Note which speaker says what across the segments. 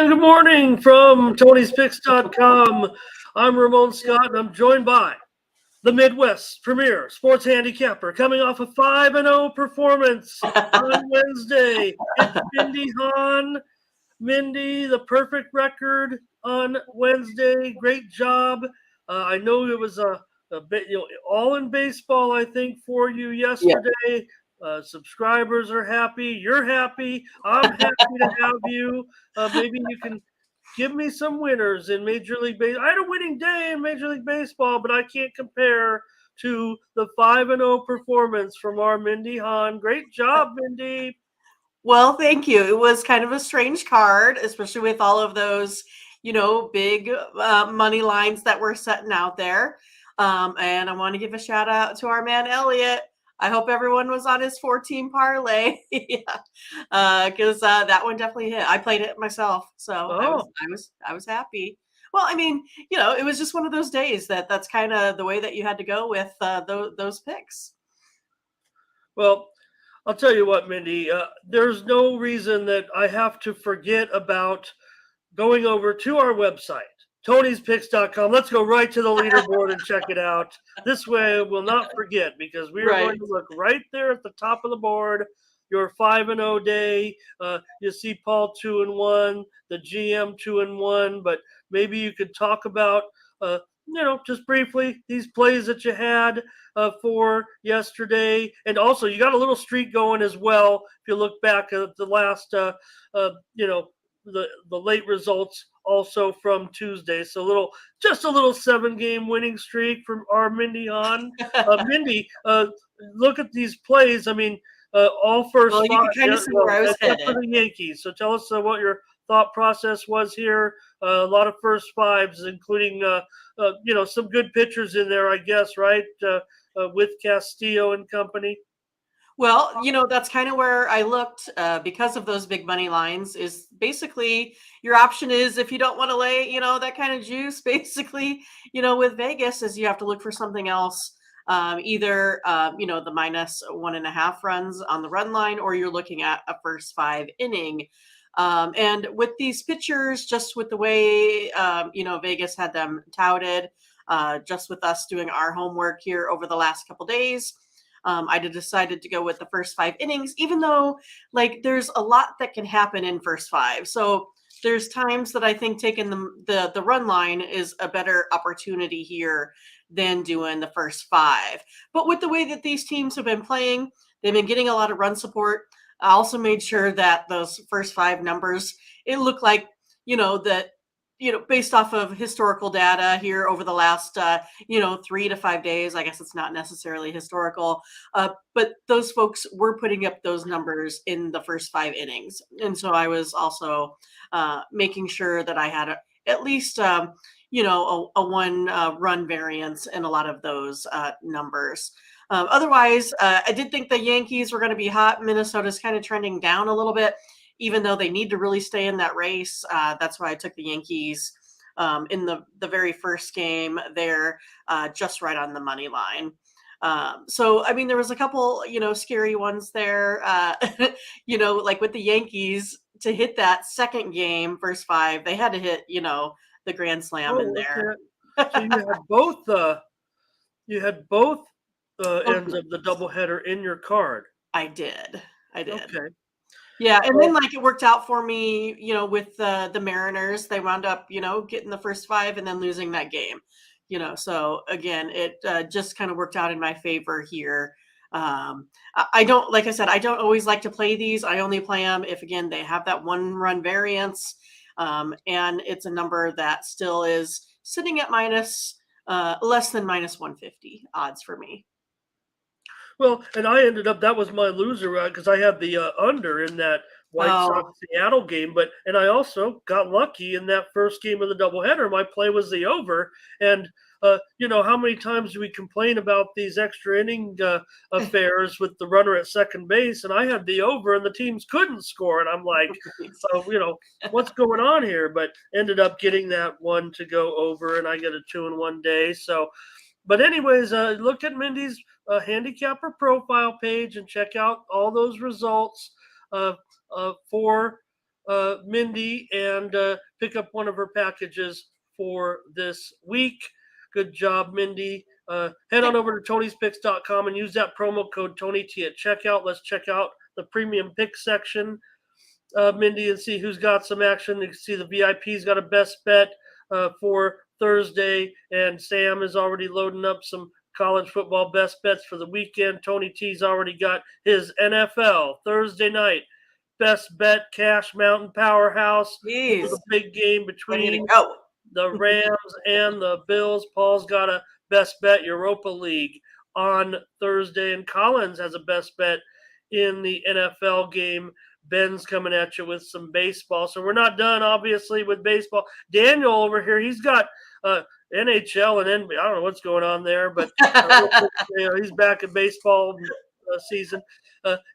Speaker 1: And good morning from Tony'sPicks.com. I'm Ramon Scott, and I'm joined by the Midwest premier sports handicapper coming off a 5-0 performance on Wednesday. It's Mindy Hahn. Mindy, the perfect record on Wednesday. Great job. I know it was a bit, all in baseball, I think, for you
Speaker 2: Yeah.
Speaker 1: yesterday. Subscribers are happy. You're happy. I'm happy to have you. Maybe you can give me some winners in Major League Baseball. I had a winning day in Major League Baseball, but I can't compare to the 5-0 performance from our Mindy Hahn. Great job, Mindy.
Speaker 2: Well, thank you. It was kind of a strange card, especially with all of those, big money lines that were setting out there. And I want to give a shout out to our man Elliot. I hope everyone was on his 14 parlay. Yeah, because that one definitely hit. I played it myself, so I was happy. Well, I mean, it was just one of those days that's kind of the way that you had to go with those picks.
Speaker 1: Well, I'll tell you what, Mindy, there's no reason that I have to forget about going over to our website, Tony'sPicks.com. Let's go right to the leaderboard and check it out. This way we'll not forget, because we are going to look right there at the top of the board. Your 5-0 day. You see Paul 2-1, the GM 2-1, but maybe you could talk about just briefly these plays that you had for yesterday, and also you got a little streak going as well. If you look back at the last, the late results also from Tuesday, so just a little 7-game winning streak from our Mindy Hahn. Mindy, look at these plays. I mean, all first
Speaker 2: well, you
Speaker 1: five,
Speaker 2: can kind of see where I was
Speaker 1: except
Speaker 2: headed.
Speaker 1: for the Yankees. So tell us what your thought process was here. A lot of first fives, including some good pitchers in there, I guess, right? With Castillo and company.
Speaker 2: Well, that's kind of where I looked because of those big money lines. Is basically your option is, if you don't want to lay, that kind of juice, basically, with Vegas, is you have to look for something else. Either the -1.5 runs on the run line, or you're looking at a first 5 inning. And with these pitchers, just with the way Vegas had them touted, just with us doing our homework here over the last couple days, I decided to go with the first 5 innings, even though there's a lot that can happen in first five. So there's times that I think taking the run line is a better opportunity here than doing the first five. But with the way that these teams have been playing, they've been getting a lot of run support. I also made sure that those first five numbers, it looked like, that, based off of historical data here over the last, 3 to 5 days, I guess it's not necessarily historical, but those folks were putting up those numbers in the first 5 innings. And so I was also making sure that I had at least, a one run variance in a lot of those numbers. Otherwise, I did think the Yankees were going to be hot. Minnesota's kind of trending down a little bit, even though they need to really stay in that race. That's why I took the Yankees in the very first game there, just right on the money line. So, I mean, there was a couple, scary ones there, like with the Yankees to hit that second game, first five, they had to hit, the grand slam in there.
Speaker 1: Okay. So you had both ends of the doubleheader in your card.
Speaker 2: I did.
Speaker 1: Okay.
Speaker 2: Yeah, and then it worked out for me, with the Mariners. They wound up, getting the first five and then losing that game. So again, it just kind of worked out in my favor here. I don't, like I said, I don't always like to play these. I only play them if, again, they have that one run variance, and it's a number that still is sitting at less than -150 odds for me.
Speaker 1: Well, and I ended up, that was my loser because I had the under in that White Sox Seattle game, and I also got lucky in that first game of the doubleheader. My play was the over, and how many times do we complain about these extra inning affairs with the runner at second base? And I had the over, and the teams couldn't score, and I'm like, what's going on here? But ended up getting that one to go over, and I get a 2-1 day. So. But anyways, look at Mindy's handicapper profile page and check out all those results for Mindy and pick up one of her packages for this week. Good job, Mindy. Head on over to Tony'sPicks.com and use that promo code TonyT at checkout. Let's check out the premium pick section, Mindy, and see who's got some action. You can see the VIP's got a best bet for Thursday, and Sam is already loading up some college football best bets for the weekend. Tony T's already got his NFL Thursday night best bet cash mountain powerhouse.
Speaker 2: Jeez,
Speaker 1: The big game
Speaker 2: I need to
Speaker 1: between
Speaker 2: go.
Speaker 1: the Rams and the Bills. Paul's got a best bet Europa League on Thursday, and Collins has a best bet in the NFL game. Ben's coming at you with some baseball. So we're not done, obviously, with baseball. Daniel over here, he's got NHL and NBA. I don't know what's going on there, but he's back in baseball season.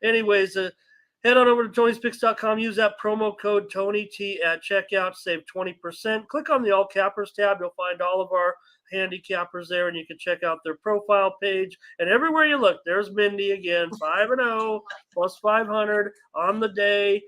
Speaker 1: Anyways, head on over to Tony'sPicks.com. Use that promo code TonyT at checkout. Save 20%. Click on the All Cappers tab. You'll find all of our handicappers there, and you can check out their profile page. And everywhere you look, there's Mindy again, 5-0, plus 500 on the day.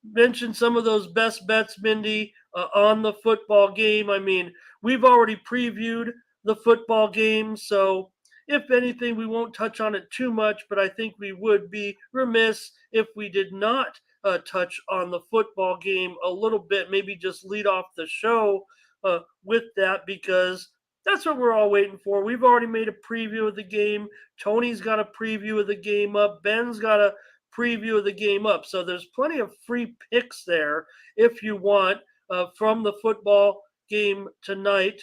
Speaker 1: Mention some of those best bets, Mindy, on the football game. I mean, we've already previewed the football game, so if anything, we won't touch on it too much, but I think we would be remiss if we did not touch on the football game a little bit, maybe just lead off the show with that, because that's what we're all waiting for. We've already made a preview of the game. Tony's got a preview of the game up. Ben's got a preview of the game up. So there's plenty of free picks there if you want from the football game tonight.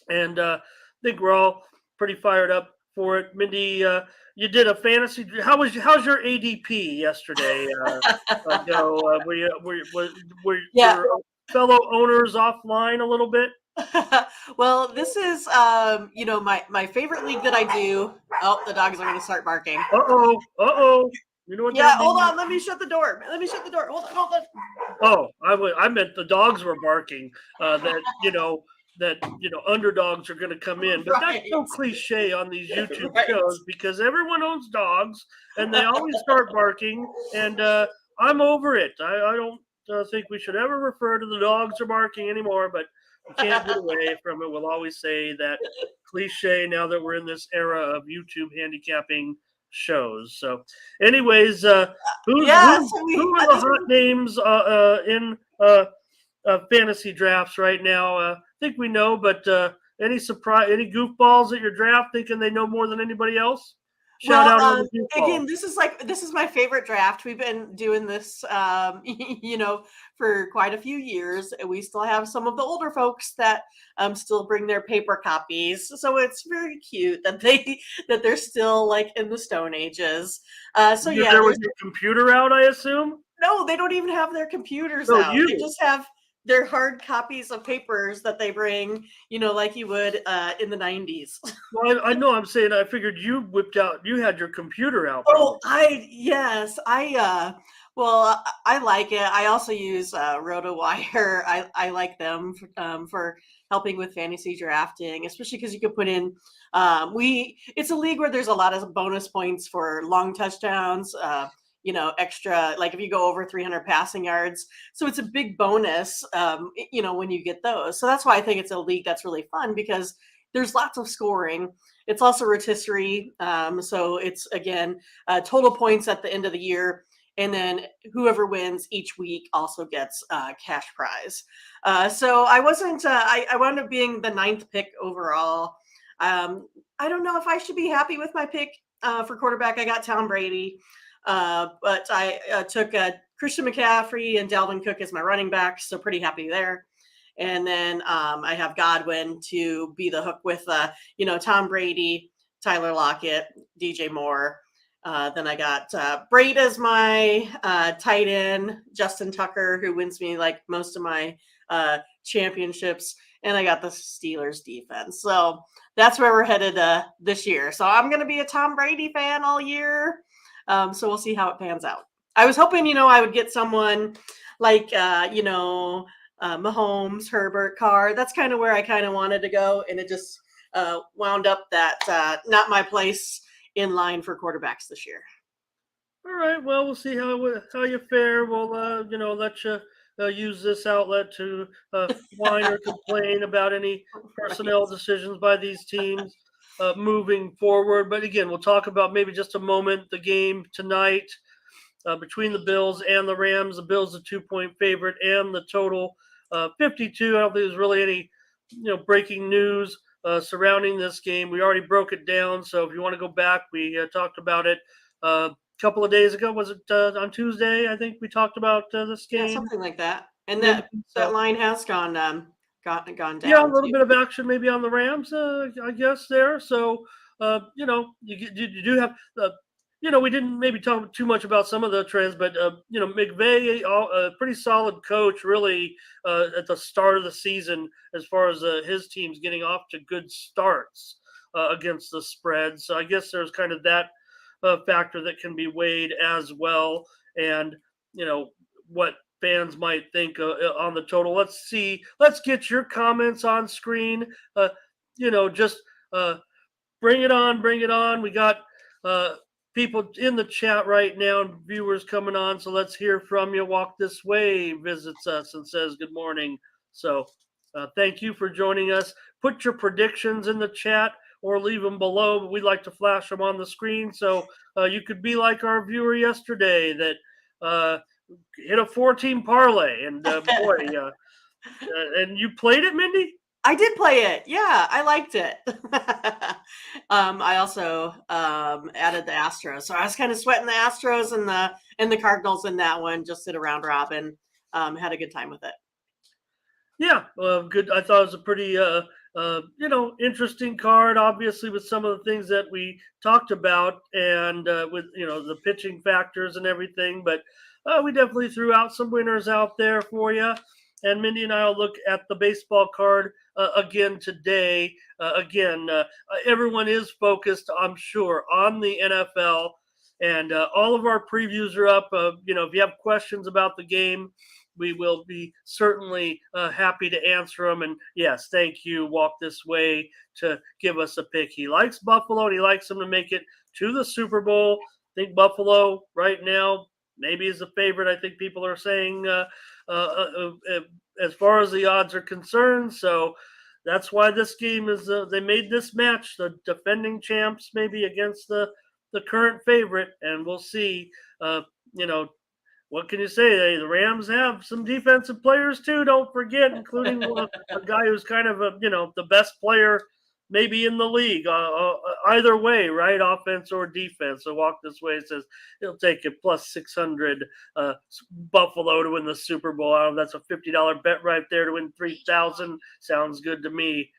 Speaker 1: And I think we're all pretty fired up for it. Mindy, you did a fantasy. How's your ADP yesterday? Were your fellow owners offline a little bit?
Speaker 2: Well, this is my favorite league that I do. Oh, the dogs are going to start barking.
Speaker 1: Uh-oh. You know what?
Speaker 2: Yeah, hold on. Let me shut the door. Hold on.
Speaker 1: Oh, I meant the dogs were barking. That underdogs are going to come in, but that's so cliche on these YouTube shows, because everyone owns dogs and they always start barking, and I'm over it. I don't think we should ever refer to the dogs are barking anymore, but we can't get away from it. We'll always say that cliche now that we're in this era of YouTube handicapping shows. So anyways, who are the hot names in fantasy drafts right now? I think we know, but any goofballs at your draft thinking they know more than anybody else? Shout out on the
Speaker 2: again, this is my favorite draft. We've been doing this for quite a few years. We still have some of the older folks that still bring their paper copies, so it's very cute that they're still like in the Stone Ages.
Speaker 1: There was a computer out, I assume.
Speaker 2: No, they don't even have their computers out. They just have their hard copies of papers that they bring, like you would in the 90s.
Speaker 1: Well, I know. I'm saying, I figured you had your computer out.
Speaker 2: Oh, I like it. I also use RotoWire. I like them for helping with fantasy drafting, especially because you can put in, it's a league where there's a lot of bonus points for long touchdowns, extra, like if you go over 300 passing yards. So it's a big bonus, when you get those. So that's why I think it's a league that's really fun, because there's lots of scoring. It's also rotisserie. So it's, again, total points at the end of the year. And then whoever wins each week also gets cash prize. So I wasn't, I wound up being the 9th pick overall. I don't know if I should be happy with my pick for quarterback. I got Tom Brady. But I took Christian McCaffrey and Dalvin Cook as my running backs, so pretty happy there. And then I have Godwin to be the hook with, Tom Brady, Tyler Lockett, DJ Moore. Then I got Braid as my tight end, Justin Tucker, who wins me like most of my championships. And I got the Steelers defense. So that's where we're headed this year. So I'm going to be a Tom Brady fan all year. So we'll see how it pans out. I was hoping, I would get someone like, Mahomes, Herbert, Carr. That's kind of where I kind of wanted to go. And it just wound up that not my place in line for quarterbacks this year.
Speaker 1: All right. Well, we'll see how you fare. We'll let you use this outlet to whine or complain about any
Speaker 2: Right.
Speaker 1: personnel decisions by these teams moving forward. But again, we'll talk about maybe just a moment the game tonight between the Bills and the Rams. The Bills a 2-point favorite and the total 52. I don't think there's really any breaking news surrounding this game. We already broke it down, so if you want to go back, we talked about it couple of days ago. Was it on Tuesday? I think we talked about this
Speaker 2: Yeah,
Speaker 1: game.
Speaker 2: something like that. And
Speaker 1: Maybe
Speaker 2: that
Speaker 1: so.
Speaker 2: line has gone
Speaker 1: Yeah, a
Speaker 2: down
Speaker 1: little
Speaker 2: too.
Speaker 1: bit of action maybe on the Rams, I guess there. So, you do have, we didn't maybe talk too much about some of the trends, but McVay, a pretty solid coach, really at the start of the season as far as his teams getting off to good starts against the spread. So I guess there's kind of that factor that can be weighed as well, and what fans might think on the total. Let's see. Let's get your comments on screen. Just uh, bring it on. Bring it on. We got uh, people in the chat right now and viewers coming on. So let's hear from you. Walk This Way visits us and says good morning. So thank you for joining us. Put your predictions in the chat or leave them below. But we'd like to flash them on the screen. So you could be like our viewer yesterday that hit a 4-team parlay. And and you played it, Mindy?
Speaker 2: I did play it. Yeah, I liked it. I also added the Astros, so I was kind of sweating the Astros and the Cardinals in that one. Just did a round robin. Had a good time with it.
Speaker 1: Yeah, good. I thought it was a pretty, interesting card. Obviously, with some of the things that we talked about, and with the pitching factors and everything. But we definitely threw out some winners out there for you. And Mindy and I will look at the baseball card again today. Everyone is focused, I'm sure, on the NFL, and all of our previews are up. If you have questions about the game, we will be certainly happy to answer them. And yes, thank you, Walk This Way, to give us a pick. He likes Buffalo and he likes them to make it to the Super Bowl. I think Buffalo right now maybe is a favorite. I think people are saying as far as the odds are concerned. So that's why this game is. They made this match the defending champs maybe against the current favorite, and we'll see. You know, what can you say? The Rams have some defensive players too. Don't forget, including a guy who's kind of the best player maybe in the league. Either way, right, offense or defense. So Walk This Way says he'll take it plus 600 Buffalo to win the Super Bowl. That's a $50 bet right there to win 3,000. Sounds good to me.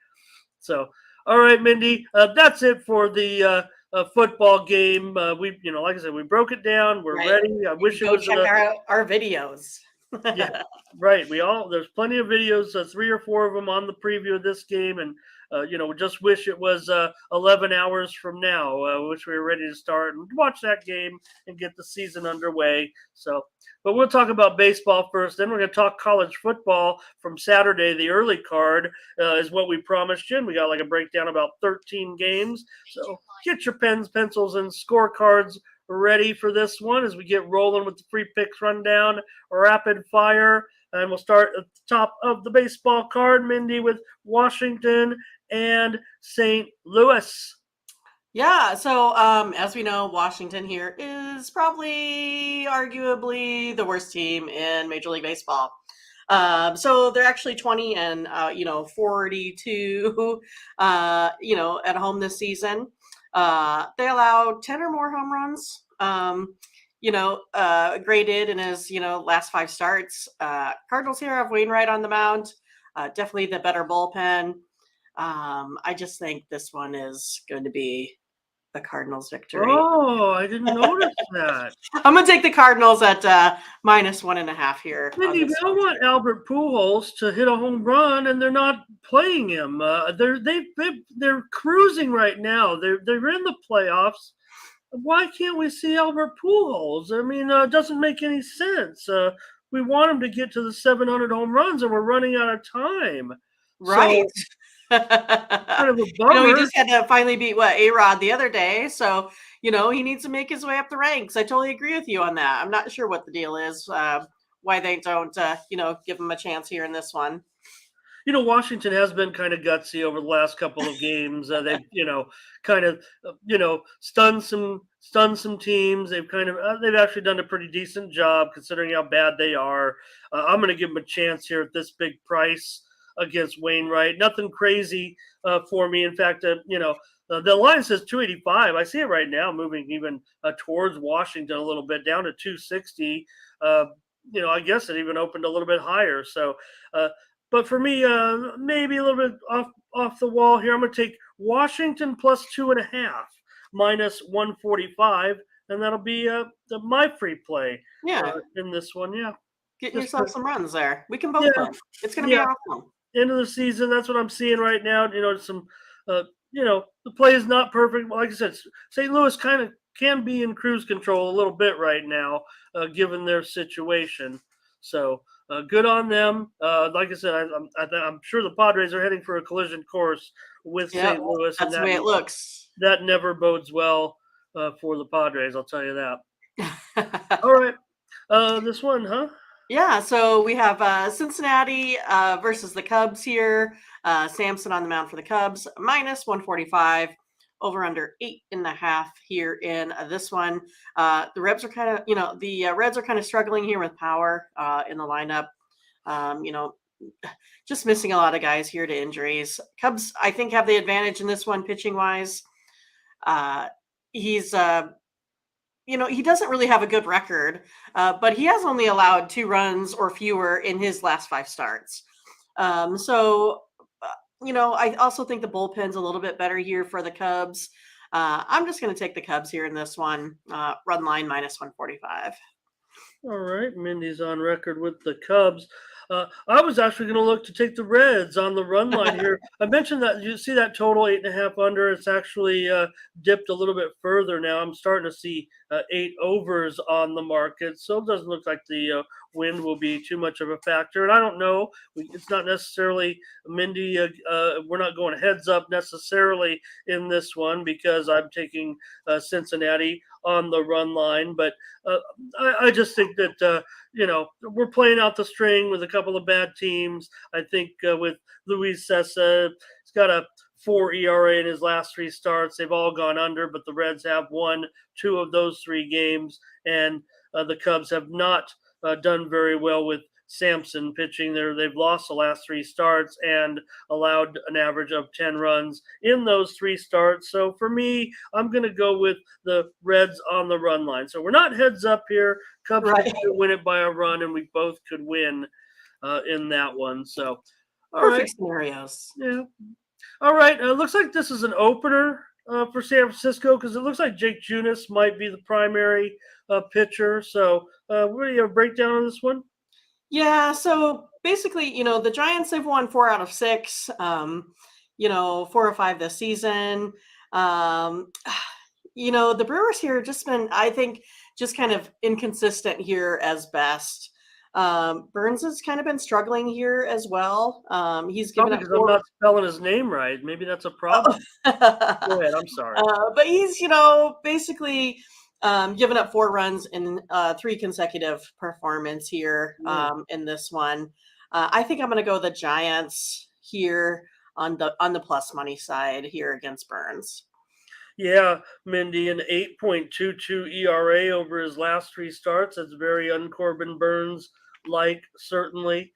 Speaker 1: So, all right, Mindy, that's it for the football game. Like I said, we broke it down. We're
Speaker 2: Right.
Speaker 1: ready. I wish it
Speaker 2: Go
Speaker 1: was
Speaker 2: check our videos.
Speaker 1: yeah, right. There's plenty of videos, 3 or 4 of them on the preview of this game, and we just wish it was 11 hours from now, which we were ready to start and watch that game and get the season underway. So, but we'll talk about baseball first. Then we're going to talk college football from Saturday. The early card is what we promised you. And we got like a breakdown about 13 games. So get your pens, pencils, and scorecards ready for this one as we get rolling with the free picks rundown rapid fire. And we'll start at the top of the baseball card, Mindy, with Washington and St. Louis.
Speaker 2: Yeah, so as we know, Washington here is probably arguably the worst team in Major League Baseball. So they're actually 20 and 42 at home this season. They allowed 10 or more home runs. Graded in his last 5 starts. Cardinals here have Wainwright on the mound. Definitely the better bullpen. I just think this one is going to be the Cardinals' victory.
Speaker 1: Oh, I didn't notice that.
Speaker 2: I'm going to take the Cardinals at -1.5 here.
Speaker 1: Mindy, we all want Albert Pujols to hit a home run, and they're not playing him. They're cruising right now. They're in the playoffs. Why can't we see Albert Pujols? I mean, it doesn't make any sense. We want him to get to the 700 home runs, and we're running out of time.
Speaker 2: Right.
Speaker 1: Kind of a
Speaker 2: He
Speaker 1: bummer.
Speaker 2: just had to finally beat A-Rod the other day, so he needs to make his way up the ranks. I totally agree with you on that. I'm not sure what the deal is, why they don't, give him a chance here in this one.
Speaker 1: Washington has been kind of gutsy over the last couple of games. They've, kind of, stunned some teams. They've actually done a pretty decent job considering how bad they are. I'm going to give them a chance here at this big price against Wainwright. Nothing crazy for me. In fact, the line says 285. I see it right now, moving even towards Washington a little bit, down to 260. I guess it even opened a little bit higher. So. But for me, maybe a little bit off the wall here. I'm going to take Washington plus 2.5 minus 145, and that'll be my free play.
Speaker 2: Yeah,
Speaker 1: in this one. Yeah,
Speaker 2: getting
Speaker 1: just
Speaker 2: yourself some runs there. We can both win. It's going to be awesome.
Speaker 1: End of the season. That's what I'm seeing right now. The play is not perfect. Like I said, St. Louis kind of can be in cruise control a little bit right now, given their situation. So good on them. Like I said, I'm sure the Padres are heading for a collision course with St. Louis.
Speaker 2: That's the way it looks.
Speaker 1: That never bodes well for the Padres, I'll tell you that. All right. This one, huh?
Speaker 2: Yeah, so we have Cincinnati versus the Cubs here. Samson on the mound for the Cubs, minus 145. Over under 8.5 here in this one. The Reds are kind of, the Reds are kind of struggling here with power in the lineup. Just missing a lot of guys here to injuries. Cubs, I think, have the advantage in this one pitching wise. He's, he doesn't really have a good record, but he has only allowed 2 runs or fewer in his last 5 starts. I also think the bullpen's a little bit better here for the Cubs. I'm just going to take the Cubs here in this one. Run line minus 145.
Speaker 1: All right. Mindy's on record with the Cubs. I was actually going to look to take the Reds on the run line here. I mentioned that you see that total 8.5 under. It's actually dipped a little bit further now. I'm starting to see 8 overs on the market. So it doesn't look like the wind will be too much of a factor. And I don't know. It's not necessarily, Mindy, we're not going heads up necessarily in this one because I'm taking Cincinnati on the run line. But I just think that, we're playing out the string with a couple of bad teams. I think with Luis Cessa, he's got a 4 ERA in his last 3 starts. They've all gone under, but the Reds have won 2 of those 3 games, and the Cubs have not done very well with Samson pitching there. They've lost the last 3 starts and allowed an average of 10 runs in those 3 starts. So for me, I'm going to go with the Reds on the run line. So we're not heads up here. Cubs could win it by a run, and we both could win in that one. So
Speaker 2: perfect scenarios.
Speaker 1: Yeah. All right. It looks like this is an opener for San Francisco because it looks like Jake Junis might be the primary pitcher. So what do you have a breakdown on this one?
Speaker 2: Yeah, so basically, the Giants, they've won 4 out of 6, 4 or 5 this season. The Brewers here just been, I think, just kind of inconsistent here as best. Burns has kind of been struggling here as well. He's given up
Speaker 1: because I'm not spelling his name right. Maybe that's a problem. Go ahead. I'm sorry.
Speaker 2: But he's, basically given up 4 runs in 3 consecutive performance here in this one. I think I'm going to go the Giants here on the plus money side here against Burns.
Speaker 1: Yeah, Mindy, an 8.22 ERA over his last 3 starts. That's very un-Corbin Burns-like, certainly.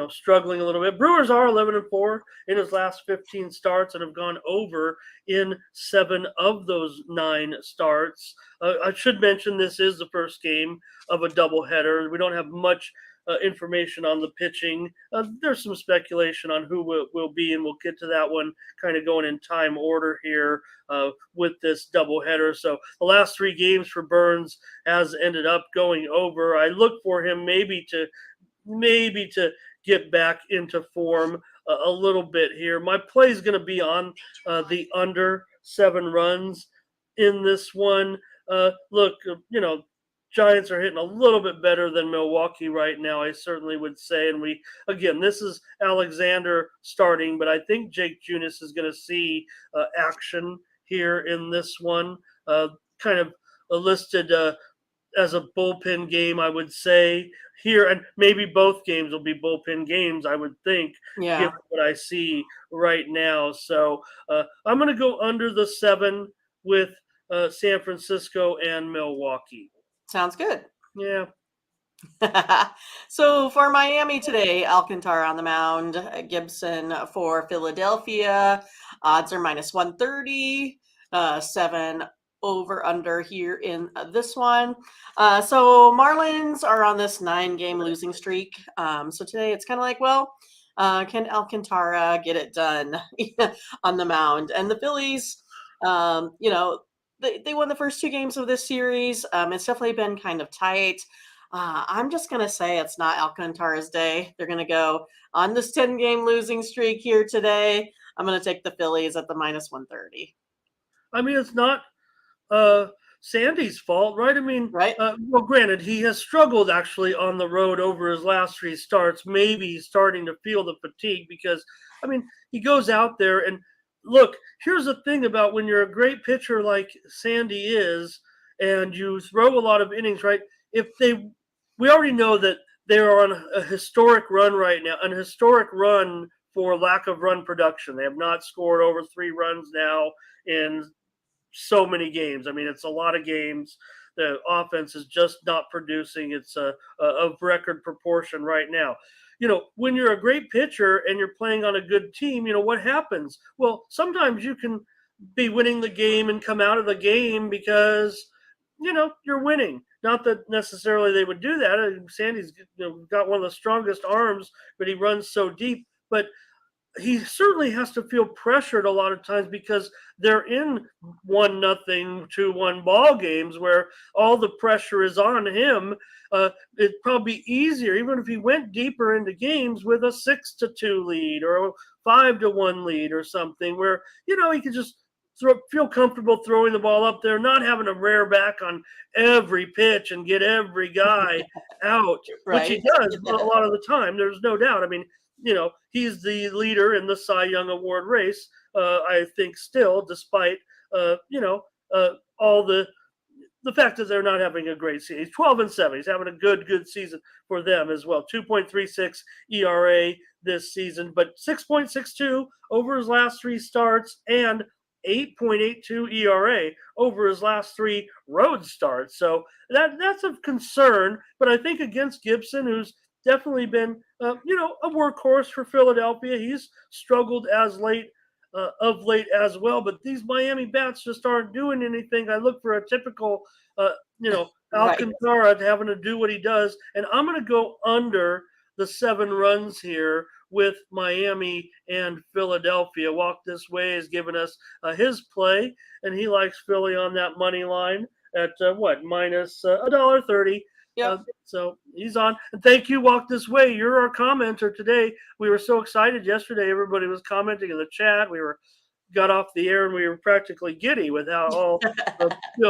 Speaker 1: Struggling a little bit. Brewers are 11-4 in his last 15 starts and have gone over in 7 of those 9 starts. I should mention this is the first game of a doubleheader. We don't have much information on the pitching. There's some speculation on who will be, and we'll get to that one kind of going in time order here with this doubleheader. So the last 3 games for Burns has ended up going over. I look for him maybe to get back into form a little bit here. My play is going to be on the under 7 runs in this one. Look, Giants are hitting a little bit better than Milwaukee right now, I certainly would say. And this is Alexander starting, but I think Jake Junis is going to see action here in this one. Kind of listed as a bullpen game, I would say here, and maybe both games will be bullpen games, I would think,
Speaker 2: Yeah,
Speaker 1: given what I see right now. So I'm going to go under the 7 with San Francisco and Milwaukee.
Speaker 2: sounds good.
Speaker 1: Yeah.
Speaker 2: So for Miami today, Alcantara on the mound, Gibson for Philadelphia. Odds are -130, 7 over under here in this one. So Marlins are on this 9-game losing streak. So today it's kind of like, well, can Alcantara get it done on the mound? And the Phillies, they won the first 2 games of this series. It's definitely been kind of tight. I'm just going to say it's not Alcantara's day. They're going to go on this 10-game losing streak here today. I'm going to take the Phillies at the -130.
Speaker 1: I mean, it's not Sandy's fault, right? I mean,
Speaker 2: Right?
Speaker 1: well, granted, he has struggled actually on the road over his last 3 starts. Maybe he's starting to feel the fatigue because, I mean, he goes out there and look, here's the thing about when you're a great pitcher like Sandy is and you throw a lot of innings, right? We already know that they're on a historic run right now, an historic run for lack of run production. They have not scored over 3 runs now in so many games. I mean, it's a lot of games. The offense is just not producing. It's of record proportion right now. When you're a great pitcher and you're playing on a good team, what happens? Well, sometimes you can be winning the game and come out of the game because you're winning. Not that necessarily they would do that. Sandy's got one of the strongest arms, but he runs so deep. But he certainly has to feel pressured a lot of times because they're in 1-0, 2-1 ball games where all the pressure is on him. It'd probably be easier, even if he went deeper into games with a 6-2 lead or a 5-1 lead or something, where he could just feel comfortable throwing the ball up there, not having to rear back on every pitch and get every guy out, which he does a lot of the time. There's no doubt. I mean, he's the leader in the Cy Young Award race, I think still, despite, all the fact that they're not having a great season. He's 12-7. He's having a good season for them as well. 2.36 ERA this season, but 6.62 over his last 3 starts and 8.82 ERA over his last 3 road starts. So that's of concern. But I think against Gibson, who's definitely been, a workhorse for Philadelphia, he's struggled of late as well. But these Miami bats just aren't doing anything. I look for a typical, Alcantara having to do what he does, and I'm going to go under the 7 runs here with Miami and Philadelphia. Walk This Way has given us his play, and he likes Philly on that money line at minus $1.30.
Speaker 2: Yep.
Speaker 1: So he's on. And thank you, Walk This Way. You're our commenter today. We were so excited yesterday. Everybody was commenting in the chat. We got off the air and we were practically giddy with how all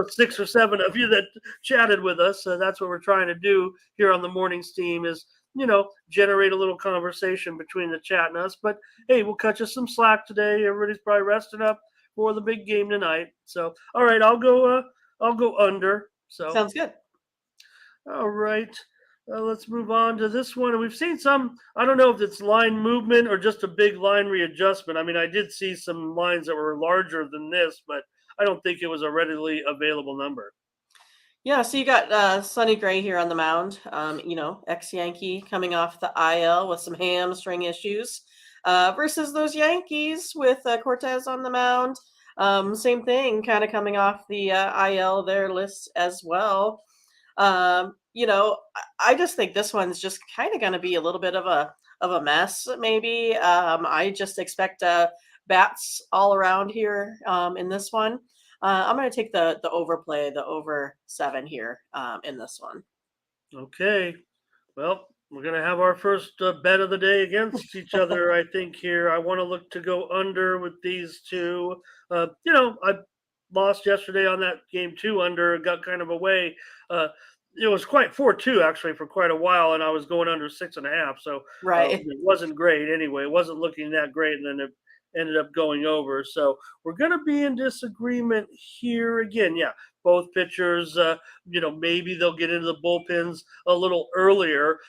Speaker 1: 6 or 7 of you that chatted with us. So that's what we're trying to do here on the morning steam is generate a little conversation between the chat and us. But hey, we'll cut you some slack today. Everybody's probably resting up for the big game tonight. So all right, I'll go under. So
Speaker 2: sounds good.
Speaker 1: All right. Let's move on to this one. And we've seen some, I don't know if it's line movement or just a big line readjustment. I mean, I did see some lines that were larger than this, but I don't think it was a readily available number.
Speaker 2: Yeah, so you got Sonny Gray here on the mound, ex-Yankee coming off the IL with some hamstring issues versus those Yankees with Cortez on the mound. Same thing, kind of coming off the IL, their list as well. I just think this one's just kind of going to be a little bit of a mess, maybe. I just expect bats all around here in this one. I'm going to take the overplay, the over 7 here in this one.
Speaker 1: Okay. Well, we're going to have our first bet of the day against each other, I think, here. I want to look to go under with these two. I lost yesterday on that game 2 under, got kind of away. it was quite 4-2 actually for quite a while, and I was going under 6.5. So
Speaker 2: Right.
Speaker 1: it wasn't great anyway. It wasn't looking that great, and then it ended up going over. So we're going to be in disagreement here again. Yeah, both pitchers. Maybe they'll get into the bullpens a little earlier.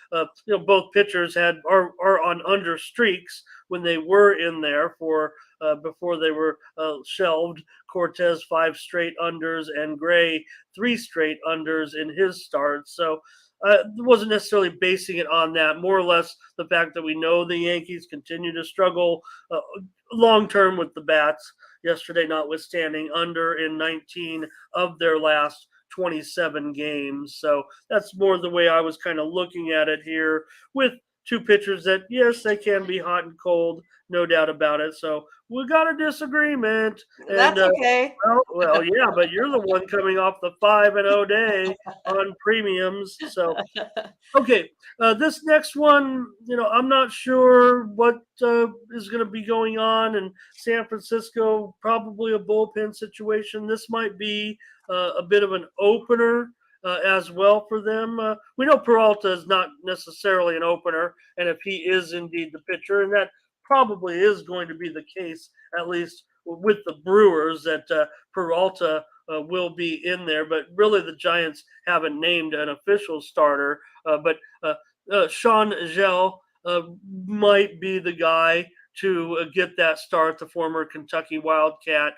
Speaker 1: Both pitchers are on under streaks when they were in there for before they were shelved. Cortez 5 straight unders and Gray 3 straight unders in his start. So wasn't necessarily basing it on that. More or less the fact that we know the Yankees continue to struggle long term with the bats. Yesterday, notwithstanding, under in 19 of their last 27 games. So that's more the way I was kind of looking at it here with two pitchers that, yes, they can be hot and cold, no doubt about it. So we got a disagreement. And
Speaker 2: That's okay.
Speaker 1: yeah, but you're the one coming off the 5-0 day on premiums. So, okay, this next one, I'm not sure what is going to be going on in San Francisco. Probably a bullpen situation. This might be a bit of an opener as well for them. We know Peralta is not necessarily an opener, and if he is indeed the pitcher, and that probably is going to be the case, at least with the Brewers, that Peralta will be in there. But really, the Giants haven't named an official starter. But Sean Gell might be the guy to get that start, the former Kentucky Wildcat.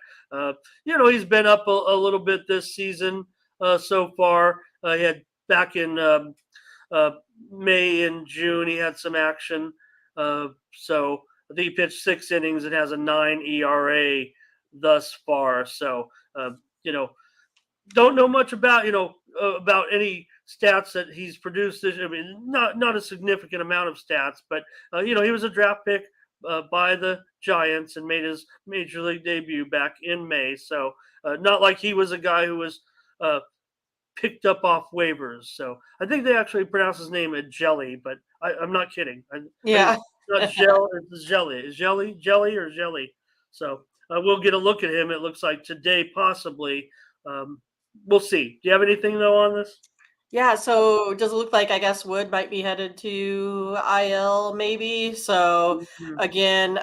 Speaker 1: He's been up a little bit this season so far. He had back in May and June, he had some action. So I think he pitched 6 innings and has a 9 ERA thus far. So, don't know much about any stats that he's produced. I mean, not a significant amount of stats, but he was a draft pick by the Giants and made his major league debut back in May. So not like he was a guy who was picked up off waivers. So I think they actually pronounce his name a Jelly, but I'm not kidding.
Speaker 2: Yeah.
Speaker 1: Not Gel, it's Jelly. Is Jelly or Jelly? So we'll get a look at him. It looks like today, possibly. We'll see. Do you have anything though on this?
Speaker 2: Yeah, so does it look like, I guess, Wood might be headed to IL maybe? So
Speaker 1: Mhm.
Speaker 2: again,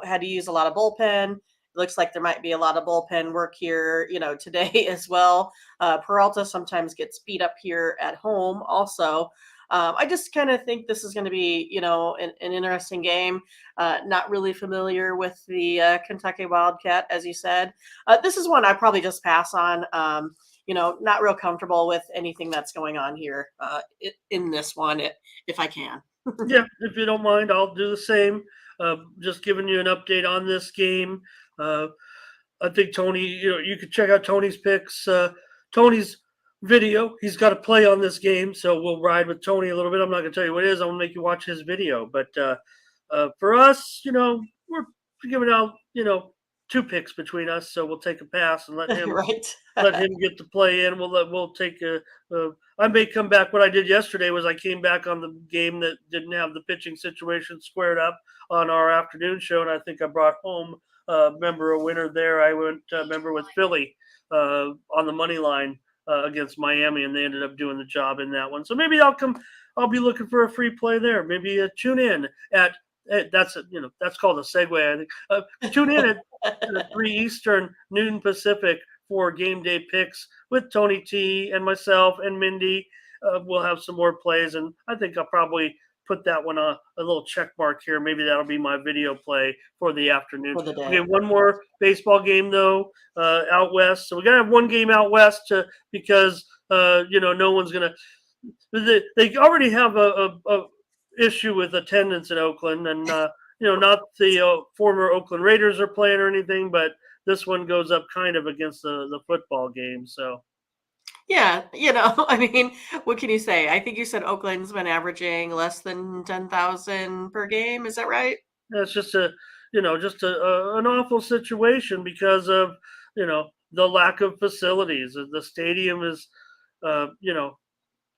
Speaker 2: had to use a lot of bullpen. Looks like there might be a lot of bullpen work here, today as well. Peralta sometimes gets beat up here at home also. I just kind of think this is going to be, an interesting game. Not really familiar with the Kentucky Wildcat, as you said. This is one I probably just pass on. Not real comfortable with anything that's going on here in this one, if I can.
Speaker 1: Yeah, if you don't mind, I'll do the same. Just giving you an update on this game. Uh, I think Tony, you could check out Tony's picks. Tony's video. He's got a play on this game, so we'll ride with Tony a little bit. I'm not going to tell you what it is. I'm going to make you watch his video. But for us, we're giving out, 2 picks between us, so we'll take a pass and let him
Speaker 2: Right.
Speaker 1: get to play in. We'll take I may come back. What I did yesterday was I came back on the game that didn't have the pitching situation squared up on our afternoon show, and I think I brought home a winner there. I went member with Philly on the money line against Miami, and they ended up doing the job in that one. So maybe I'll be looking for a free play there. Maybe tune in at that's called a segue. I think tune in at 3 Eastern, noon Pacific for game day picks with Tony T and myself and Mindy. We'll have some more plays, and I think I'll probably put that one a little check mark here. Maybe that'll be my video play for the afternoon.
Speaker 2: For the day.
Speaker 1: Okay, one more baseball game though out west. So we're gonna have one game out west because no one's gonna. They already have a issue with attendance in Oakland, and not the former Oakland Raiders are playing or anything, but this one goes up kind of against the football game. So
Speaker 2: Yeah, I mean, what can you say? I think you said Oakland's been averaging less than 10,000 per game. Is that right?
Speaker 1: it's just an awful situation because of the lack of facilities. The stadium is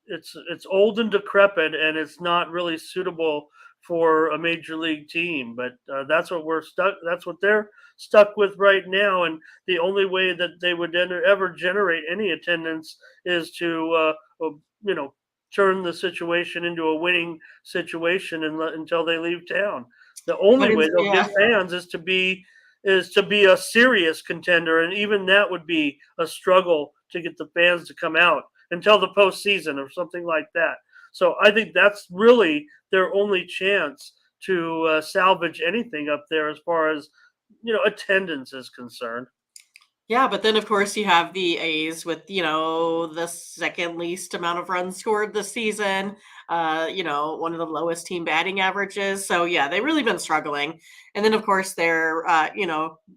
Speaker 1: it's old and decrepit, and it's not really suitable for a major league team. But that's what we're stuck. That's what they're stuck with right now. And the only way that they would ever generate any attendance is to, turn the situation into a winning situation until they leave town. The only way they'll get fans is to be a serious contender, and even that would be a struggle to get the fans to come out until the postseason or something like that. So I think that's really their only chance to salvage anything up there as far as attendance is concerned.
Speaker 2: Yeah, but then of course you have the A's with, the second least amount of runs scored this season, one of the lowest team batting averages. So yeah, they've really been struggling. And then of course they're,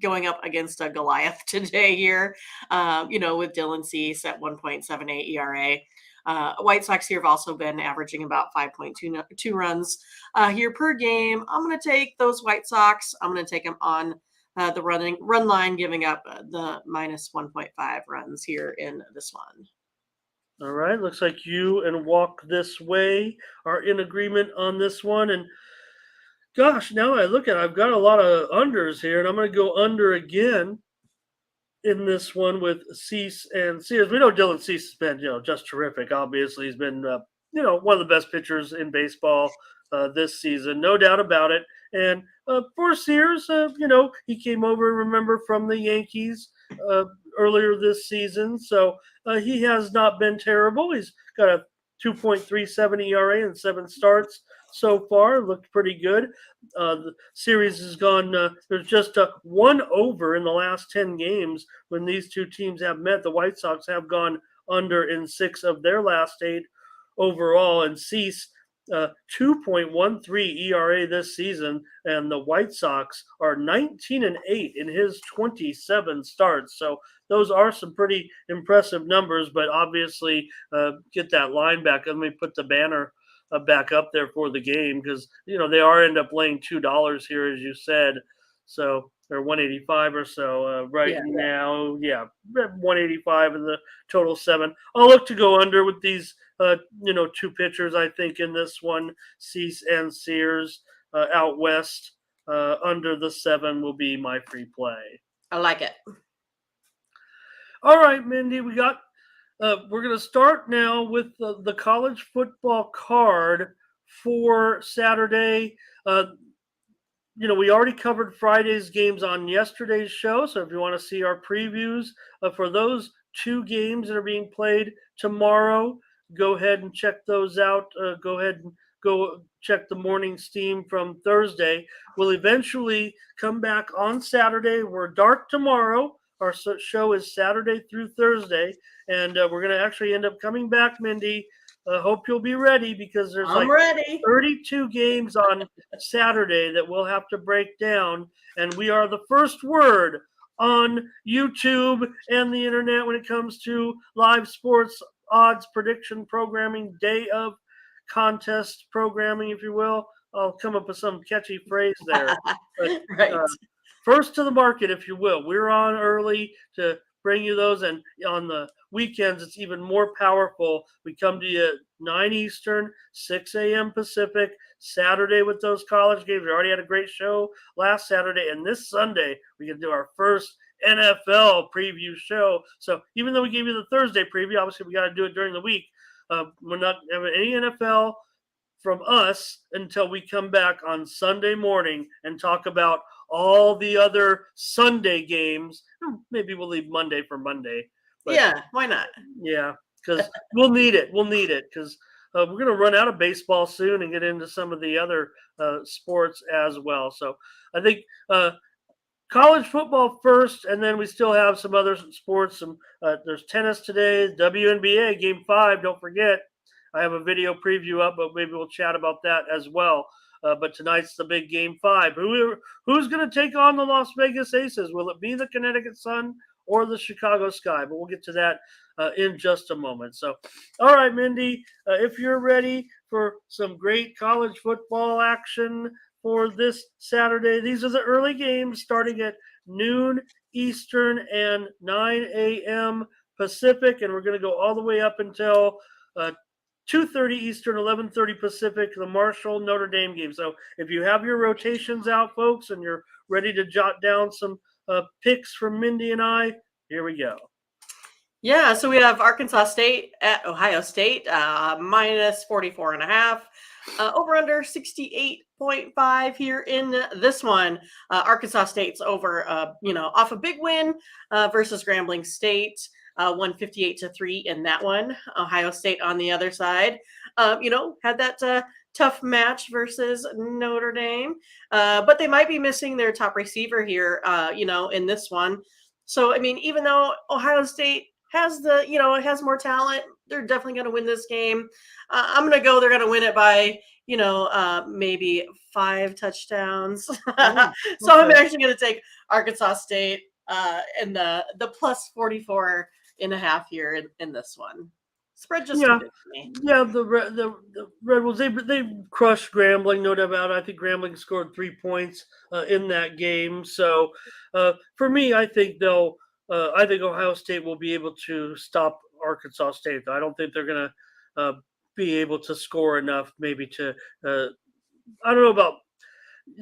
Speaker 2: going up against a Goliath today here, with Dylan Cease at 1.78 ERA. White Sox here have also been averaging about 5.22 runs here per game. I'm going to take those White Sox. I'm going to take them on the run line, giving up the minus 1.5 runs here in this one.
Speaker 1: All right. Looks like you and Walk This Way are in agreement on this one. And gosh, now I look at it, I've got a lot of unders here, and I'm going to go under again in this one with Cease and Sears. We know Dylan Cease has been, just terrific. Obviously, he's been, one of the best pitchers in baseball this season, no doubt about it. And for Sears, he came over, remember, from the Yankees earlier this season. So he has not been terrible. He's got a 2.37 ERA in 7 starts so far. Looked pretty good. The series has gone, there's just one over in the last 10 games when these two teams have met. The White Sox have gone under in 6 of their last 8 overall. And Cease, 2.13 ERA this season, and the White Sox are 19-8 in his 27 starts. So those are some pretty impressive numbers, but obviously get that line back. Let me put the banner back up there for the game because, they are end up laying $2 here, as you said. So they're 185 or so now. Yeah, 185 in the total 7. I'll look to go under with these, 2 pitchers, I think, in this one, Cease and Sears out west. Under the 7 will be my free play.
Speaker 2: I like it.
Speaker 1: All right, Mindy, we're going to start now with the college football card for Saturday. We already covered Friday's games on yesterday's show. So if you want to see our previews for those 2 games that are being played tomorrow, go ahead and check those out. Go ahead and go check the morning steam from Thursday. We'll eventually come back on Saturday. We're dark tomorrow. Our show is Saturday through Thursday. And we're going to actually end up coming back, Mindy. I hope you'll be ready because there's
Speaker 2: ready.
Speaker 1: 32 games on Saturday that we'll have to break down. And we are the first word on YouTube and the internet when it comes to live sports odds prediction programming, day of contest programming, if you will. I'll come up with some catchy phrase there. But,
Speaker 2: right.
Speaker 1: First to the market, if you will. We're on early to bring you those, and on the weekends it's even more powerful. We come to you at 9 Eastern, 6 a.m. Pacific, Saturday with those college games. We already had a great show last Saturday, and this Sunday we can do our first NFL preview show. So even though we gave you the Thursday preview, obviously we got to do it during the week. We're not having any NFL from us until we come back on Sunday morning and talk about all the other Sunday games. Maybe we'll leave Monday for Monday.
Speaker 2: But, yeah, why not?
Speaker 1: Yeah, because we'll need it. We'll need it because we're going to run out of baseball soon and get into some of the other sports as well. So I think college football first, and then we still have some other sports. There's tennis today, WNBA Game 5. Don't forget. I have a video preview up, but maybe we'll chat about that as well. But tonight's the big Game 5. Who's going to take on the Las Vegas Aces? Will it be the Connecticut Sun or the Chicago Sky? But we'll get to that in just a moment. So, all right, Mindy, if you're ready for some great college football action for this Saturday, these are the early games starting at noon Eastern and 9 a.m. Pacific, and we're going to go all the way up until 2:30 Eastern, 11:30 Pacific, the Marshall Notre Dame game. So if you have your rotations out, folks, and you're ready to jot down some picks from Mindy and I, here we go.
Speaker 2: Yeah, so we have Arkansas State at Ohio State, minus 44.5. Over under 68.5 here in this one. Arkansas State's over, off a big win versus Grambling State, 158-3 in that one. Ohio State on the other side, had that tough match versus Notre Dame, but they might be missing their top receiver here, in this one. So, I mean, even though Ohio State has it has more talent, they're definitely going to win this game. I'm going to go, they're going to win it by, maybe 5 touchdowns. So I'm actually going to take Arkansas State and the plus 44.5 here in this one. Spread just too big for me.
Speaker 1: Yeah, the Red Wolves, they crushed Grambling, no doubt about it. I think Grambling scored 3 points in that game. So for me, I think I think Ohio State will be able to stop Arkansas State. I don't think they're going to be able to score enough, maybe to. I don't know about.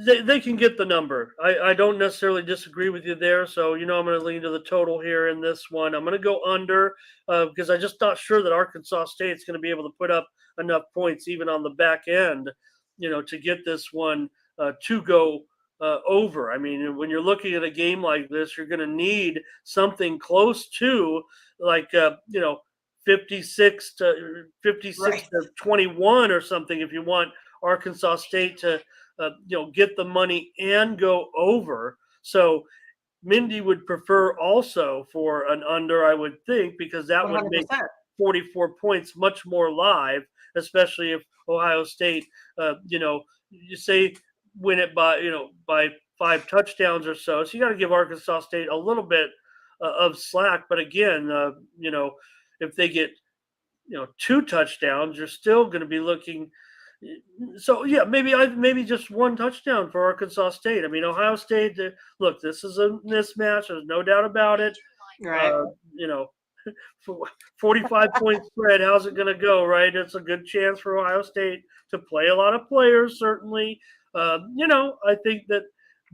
Speaker 1: They can get the number. I don't necessarily disagree with you there. So, I'm going to lean to the total here in this one. I'm going to go under because I'm just not sure that Arkansas State's going to be able to put up enough points even on the back end, to get this one to go over. I mean, when you're looking at a game like this, you're going to need something close to like, 56 to 21 or something if you want Arkansas State to get the money and go over. So Mindy would prefer also for an under, I would think, because that 100%. Would make 44 points much more live, especially if Ohio State, you say win it by 5 touchdowns or so. So you got to give Arkansas State a little bit of slack. But again, if they get 2 touchdowns, you're still going to be looking. So yeah, maybe just 1 touchdown for Arkansas State. I mean, Ohio State. Look, this is a mismatch. There's no doubt about it.
Speaker 2: Right.
Speaker 1: 45 point spread. How's it going to go? Right. It's a good chance for Ohio State to play a lot of players. Certainly. I think that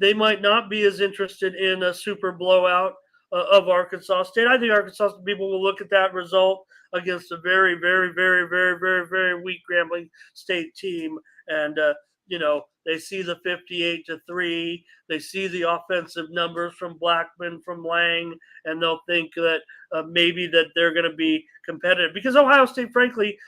Speaker 1: they might not be as interested in a super blowout of Arkansas State. I think Arkansas people will look at that result against a very, very, very, very, very, very weak Grambling State team. And, they see the 58-3. They see the offensive numbers from Blackman, from Lang, and they'll think that maybe that they're going to be competitive. Because Ohio State, frankly,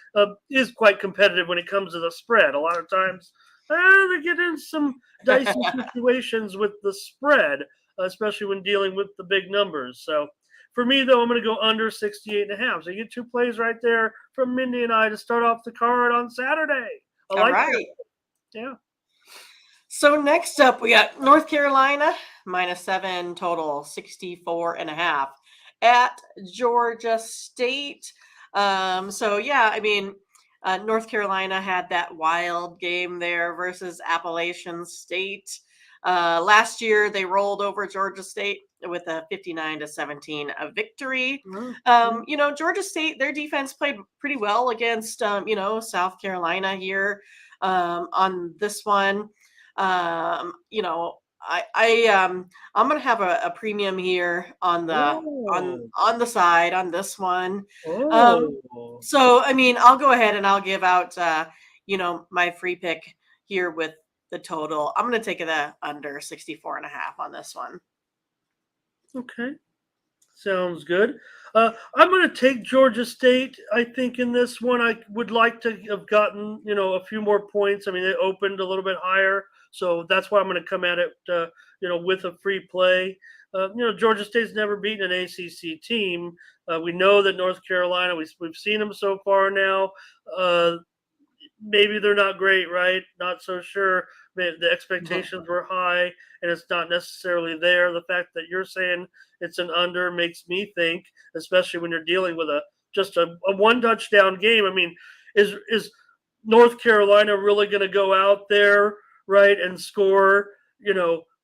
Speaker 1: is quite competitive when it comes to the spread. A lot of times they get in some dicey situations with the spread, especially when dealing with the big numbers. So, for me, though, I'm going to go under 68.5. So you get 2 plays right there from Mindy and I to start off the card on Saturday.
Speaker 2: All right.
Speaker 1: That. Yeah.
Speaker 2: So next up, we got North Carolina, -7 total, 64.5 at Georgia State. North Carolina had that wild game there versus Appalachian State. Last year, they rolled over Georgia State with a 59-17 victory. Mm-hmm. Georgia State, their defense played pretty well against, South Carolina here on this one. I'm going to have a premium here on the side on this one. So, I mean, I'll go ahead and I'll give out, my free pick here with the total. I'm going to take the under 64.5 on this one.
Speaker 1: Okay. Sounds good. I'm going to take Georgia State. I think in this one, I would like to have gotten, a few more points. I mean, they opened a little bit higher. So that's why I'm going to come at it, with a free play. Georgia State's never beaten an ACC team. We know that North Carolina, we've seen them so far now. Maybe they're not great, right? Not so sure. The expectations were high, and it's not necessarily there. The fact that you're saying it's an under makes me think, especially when you're dealing with just a 1 touchdown game. I mean, is North Carolina really going to go out there, right, and score,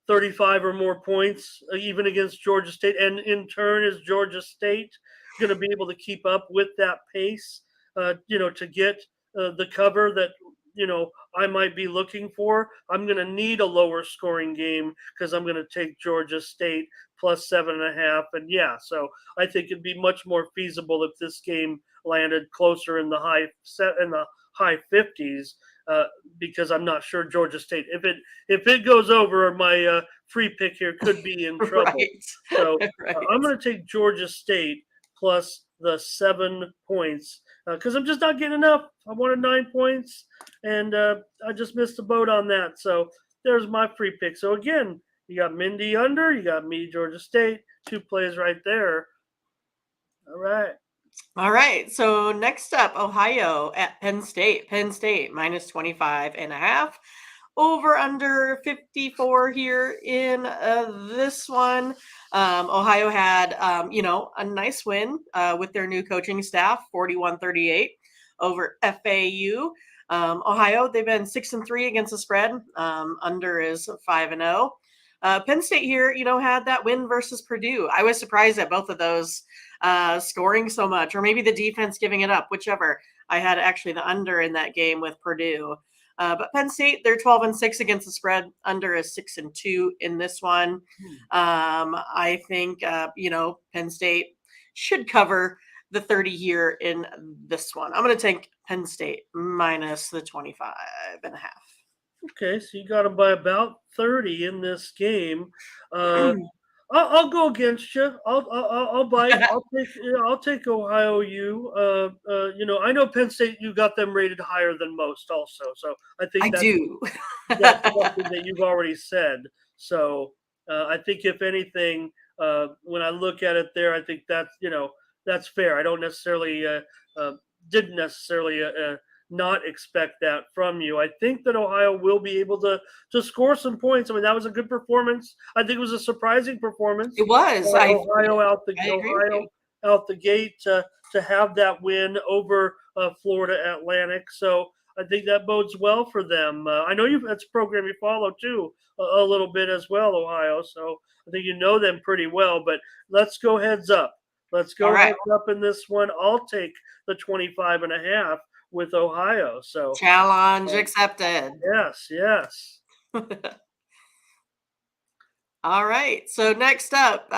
Speaker 1: 35 or more points, even against Georgia State? And in turn, is Georgia State going to be able to keep up with that pace? to get the cover that I might be looking for. I'm going to need a lower scoring game because I'm going to take Georgia State plus 7.5. And yeah, so I think it'd be much more feasible if this game landed closer in the high 50s. Because I'm not sure Georgia State. If it goes over, my free pick here could be in trouble.
Speaker 2: Right.
Speaker 1: So
Speaker 2: Right.
Speaker 1: I'm going to take Georgia State plus the 7 points because I'm just not getting enough. I wanted 9 points, and I just missed the boat on that. So there's my free pick. So again, you got Mindy under, you got me, Georgia State, 2 plays right there. All right.
Speaker 2: All right. So next up, Ohio at Penn State. Penn State minus 25.5. Over under 54 here in this one. Ohio had, a nice win with their new coaching staff, 41-38 over FAU. Ohio, they've been 6-3 against the spread. Under is 5-0. Penn State here, had that win versus Purdue. I was surprised at both of those scoring so much, or maybe the defense giving it up, whichever. I had actually the under in that game with Purdue. But Penn State, they're 12-6 against the spread. Under is 6-2 in this one. I think, Penn State should cover the 30 here in this one. I'm going to take Penn State minus the 25.5.
Speaker 1: Okay, so you got them by about 30 in this game. I'll go against you. I'll bite. I'll take Ohio U. I know Penn State. You got them rated higher than most, also. So I think that's something that you've already said. So I think if anything, when I look at it there, I think that's fair. I don't necessarily didn't necessarily not expect that from you. I think that Ohio will be able to score some points. I mean, that was a good performance. I think it was a surprising performance.
Speaker 2: It was.
Speaker 1: Ohio out the gate to have that win over Florida Atlantic. So I think that bodes well for them. I know that's a program you follow too a little bit as well, Ohio. So I think you know them pretty well. But let's go heads up. Let's go heads up in this one. I'll take the 25.5 with Ohio. So
Speaker 2: challenge accepted.
Speaker 1: Yes.
Speaker 2: All right. So next up,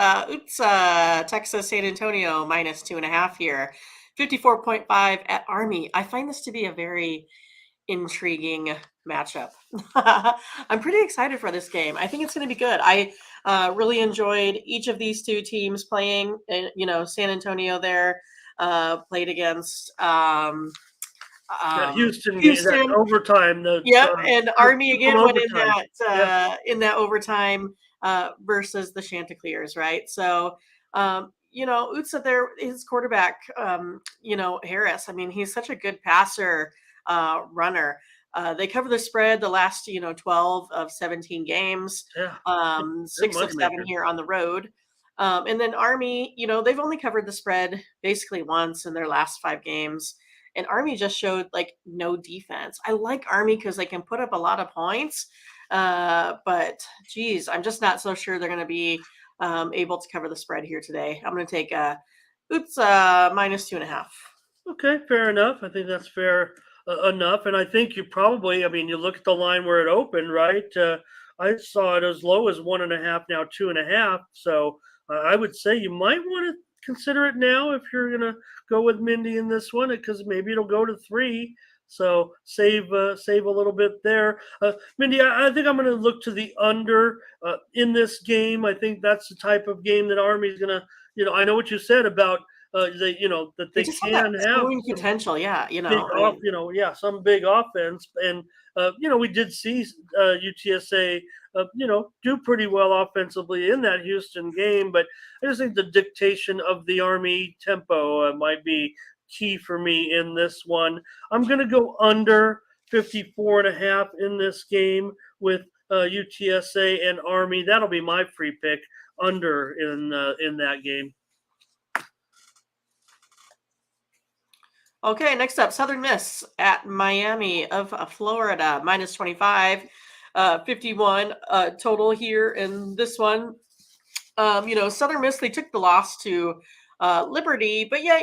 Speaker 2: Texas San Antonio minus 2.5 here, 54.5 at Army. I find this to be a very intriguing matchup. I'm pretty excited for this game. I think it's going to be good. I really enjoyed each of these two teams playing. San Antonio there played against
Speaker 1: Houston. That overtime.
Speaker 2: And Army again went in that overtime versus the Chanticleers, right? So, Utsa there, his quarterback, Harris. I mean, he's such a good passer, runner. They cover the spread the last 12 of 17 games. 6 of 7 here on the road. And then Army, they've only covered the spread basically once in their last 5 games. And Army just showed no defense. I like Army because they can put up a lot of points. But geez, I'm just not so sure they're going to be able to cover the spread here today. I'm going to take minus 2.5.
Speaker 1: Okay, fair enough. I think that's fair enough. And I think you look at the line where it opened, right? I saw it as low as 1.5, now 2.5. So I would say you might want to consider it now if you're going to go with Mindy in this one, because maybe it'll go to 3. So save a little bit there. Mindy, I think I'm going to look to the under in this game. I think that's the type of game that Army's going to, I know what you said about that they can have
Speaker 2: potential. Yeah.
Speaker 1: Some big offense. And, we did see UTSA, do pretty well offensively in that Houston game. But I just think the dictation of the Army tempo might be key for me in this one. I'm going to go under 54.5 in this game with UTSA and Army. That'll be my free pick, under in that game.
Speaker 2: Okay, next up, Southern Miss at Miami of Florida, minus 25, 51 total here in this one. Southern Miss, they took the loss to Liberty, but yeah,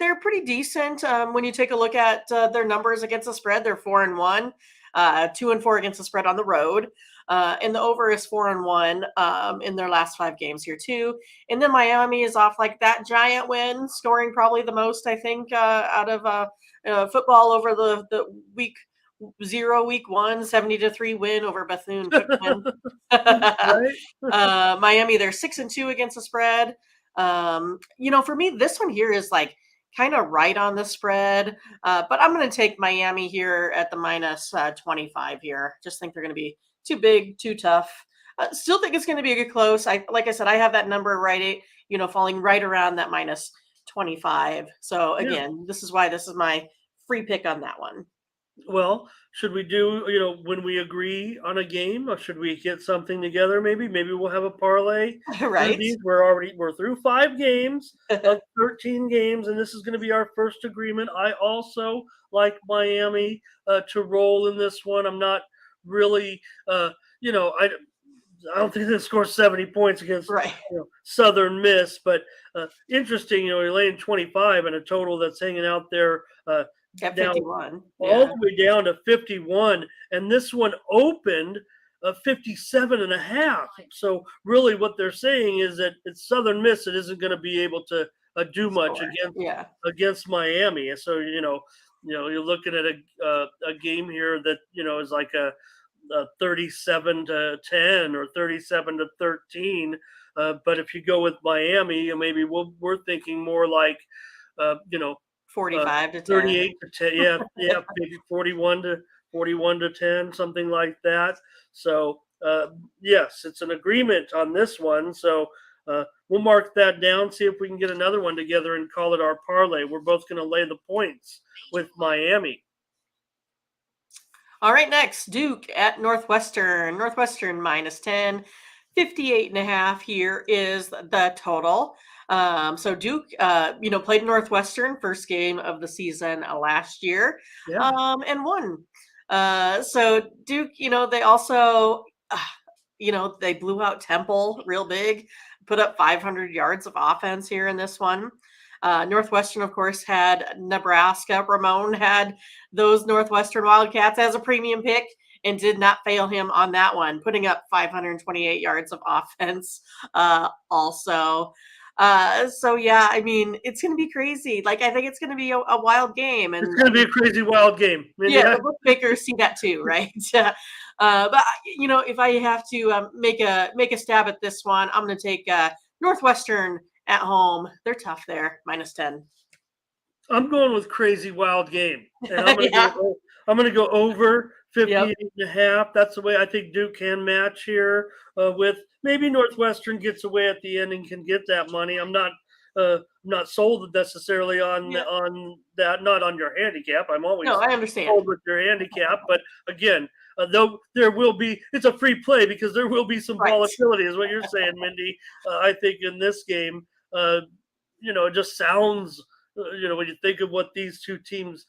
Speaker 2: they're pretty decent. When you take a look at their numbers against the spread, they're 4-1, 2-4 against the spread on the road. And the over is 4-1 in their last 5 games here too. And then Miami is off like that giant win, scoring probably the most, I think, out of football over the week 1, 70-3 win over Bethune-Cookman.
Speaker 1: Right?
Speaker 2: Miami, they're 6-2 against the spread. For me, this one here is like kind of right on the spread, but I'm going to take Miami here at the minus 25 here. Just think they're going to be too big, too tough. Still think it's going to be a good close. Like I said, I have that number right, falling right around that minus 25. So
Speaker 1: Yeah.
Speaker 2: again, this is why this is my free pick on that one.
Speaker 1: Well, should we do, when we agree on a game, or should we get something together? Maybe we'll have a parlay.
Speaker 2: Right?
Speaker 1: These we're through 5 games of 13 games, and this is going to be our first agreement. I also like Miami to roll in this one. I'm not really, I don't think they score 70 points against
Speaker 2: Right.
Speaker 1: Southern Miss, but interesting. You're laying 25 and a total that's hanging out there.
Speaker 2: At
Speaker 1: Down
Speaker 2: 51.
Speaker 1: all the way down to 51, and this one opened 57.5. So really, what they're saying is that it's Southern Miss that isn't going to be able to do much against Miami. And so you're looking at a game here that is like a 37-10 or 37-13. But if you go with Miami, maybe we're thinking more like
Speaker 2: 45 to 10.
Speaker 1: 38 to 10, yeah, maybe 41 to 10, something like that. So yes, it's an agreement on this one. So we'll mark that down, see if we can get another one together and call it our parlay. We're both going to lay the points with Miami.
Speaker 2: All right, next, Duke at Northwestern. Northwestern minus 10, 58.5 here is the total. So Duke, played Northwestern first game of the season last year, and won. So Duke, they also, they blew out Temple real big, put up 500 yards of offense here in this one. Northwestern, of course, had Nebraska. Ramon had those Northwestern Wildcats as a premium pick and did not fail him on that one, putting up 528 yards of offense also. So yeah, I mean, it's going to be crazy. Like, I think it's going to be a wild game. And
Speaker 1: it's going to be a crazy wild game.
Speaker 2: The bookmakers see that too, right? But if I have to make a stab at this one, I'm going to take Northwestern at home. They're tough there, minus 10.
Speaker 1: I'm going with crazy wild game, and I'm going to go over 58.5. That's the way I think Duke can match here. With maybe Northwestern gets away at the end and can get that money. I'm not sold necessarily on that. Not on your handicap. I'm always
Speaker 2: I understand
Speaker 1: sold with your handicap, but again. Though there will be, it's a free play because there will be some volatility, is what you're saying, Mindy. I think in this game, it just sounds, when you think of what these two teams,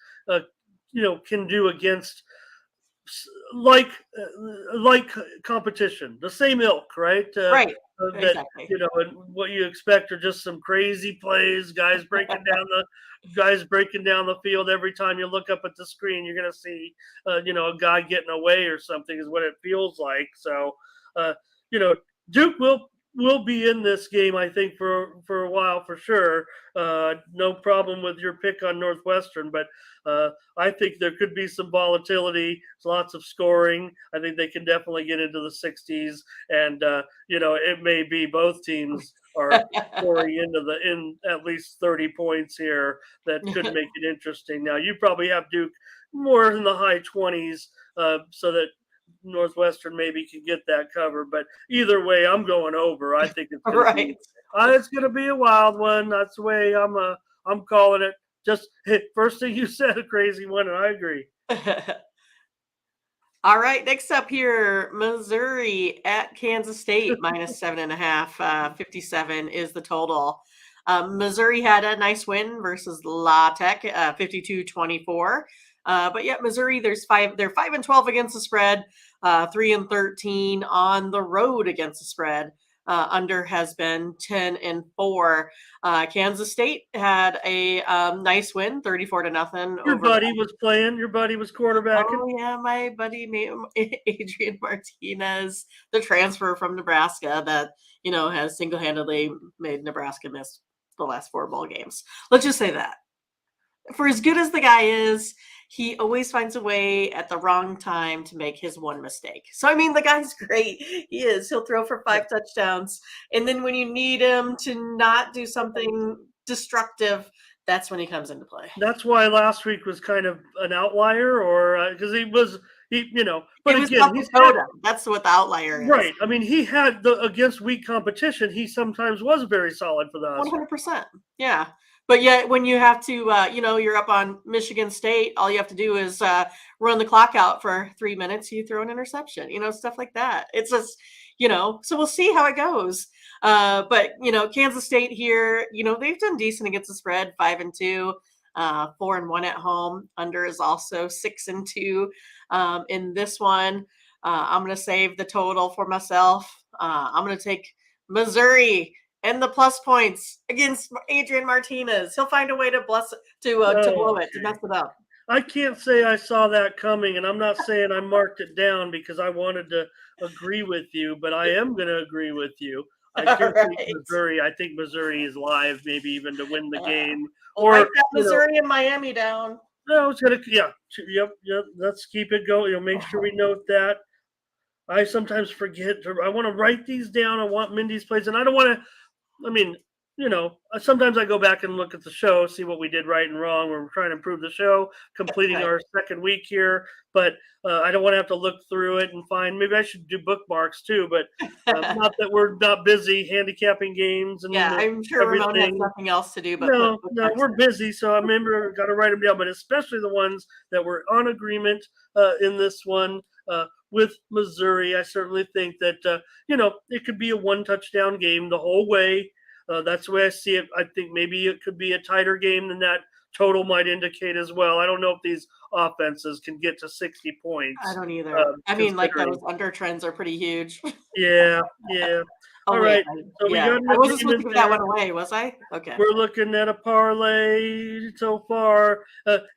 Speaker 1: can do against like competition, the same ilk, right?
Speaker 2: Right.
Speaker 1: Exactly. And what you expect are just some crazy plays, guys breaking down the field. Every time you look up at the screen, you're going to see, a guy getting away or something is what it feels like. So, Duke will be in this game, I think, for a while for sure. No problem with your pick on Northwestern, but I think there could be some volatility, lots of scoring. I think they can definitely get into the 60s, and it may be both teams are scoring in at least 30 points here. That could make it interesting. Now you probably have Duke more in the high 20s, so that Northwestern maybe can get that cover, but either way, I'm going over. I think it's it's going to be a wild one. That's the way I'm calling it. Just first thing you said, a crazy one, and I agree.
Speaker 2: All right, next up here, Missouri at Kansas State minus 7.5. 57 is the total. Missouri had a nice win versus La Tech, 52-24. But yeah, Missouri, they're 5-12 against the spread, 3-13 on the road against the spread. under has been 10-4. Kansas State had a nice win, 34-0
Speaker 1: Your
Speaker 2: over.
Speaker 1: buddy was playing. Your buddy was quarterbacking.
Speaker 2: Oh yeah, my buddy Adrian Martinez, the transfer from Nebraska that has single-handedly made Nebraska miss the last 4 bowl games. Let's just say that. For as good as the guy is, he always finds a way at the wrong time to make his one mistake. So I mean, the guy's great. He is. He'll throw for 5 touchdowns, and then when you need him to not do something destructive, that's when he comes into play.
Speaker 1: That's why last week was kind of an outlier, or because he, But
Speaker 2: It was
Speaker 1: again,
Speaker 2: South
Speaker 1: he's
Speaker 2: Dakota. That's what the outlier is.
Speaker 1: right. I mean, he had against weak competition. He sometimes was very solid for the Huskers.
Speaker 2: 100%. Yeah. But yet, when you have to, you're up on Michigan State, all you have to do is run the clock out for 3 minutes. You throw an interception, stuff like that. It's just, so we'll see how it goes. But Kansas State here, they've done decent against the spread, 5-2, 4-1 at home. Under is also 6-2 in this one. I'm going to save the total for myself. I'm going to take Missouri and the plus points against Adrian Martinez. He'll find a way to blow it, to mess it up.
Speaker 1: I can't say I saw that coming, and I'm not saying I marked it down because I wanted to agree with you, but I am going to agree with you. I think Missouri. I think Missouri is live, maybe even to win the game.
Speaker 2: Or write that Missouri and Miami down.
Speaker 1: No, it's gonna. Yeah, yep. Let's keep it going. Make sure we note that. I sometimes forget. I want to write these down. I want Mindy's plays, and I don't want to. I mean, sometimes I go back and look at the show, see what we did right and wrong. We're trying to improve the show, completing our second week here, but I don't want to have to look through it and find. Maybe I should do bookmarks too, but not that we're not busy handicapping games. And
Speaker 2: yeah, I'm sure Ramon has nothing else to do. But
Speaker 1: no, we're busy, so I remember got to write them down. But especially the ones that were on agreement in this one. With Missouri, I certainly think that, it could be a 1 touchdown game the whole way. That's the way I see it. I think maybe it could be a tighter game than that total might indicate as well. I don't know if these offenses can get to 60 points.
Speaker 2: I don't either. I mean, like those under trends are pretty huge.
Speaker 1: Yeah. All right.
Speaker 2: So we got I wasn't supposed to give that one away, was I? Okay.
Speaker 1: We're looking at a parlay so far.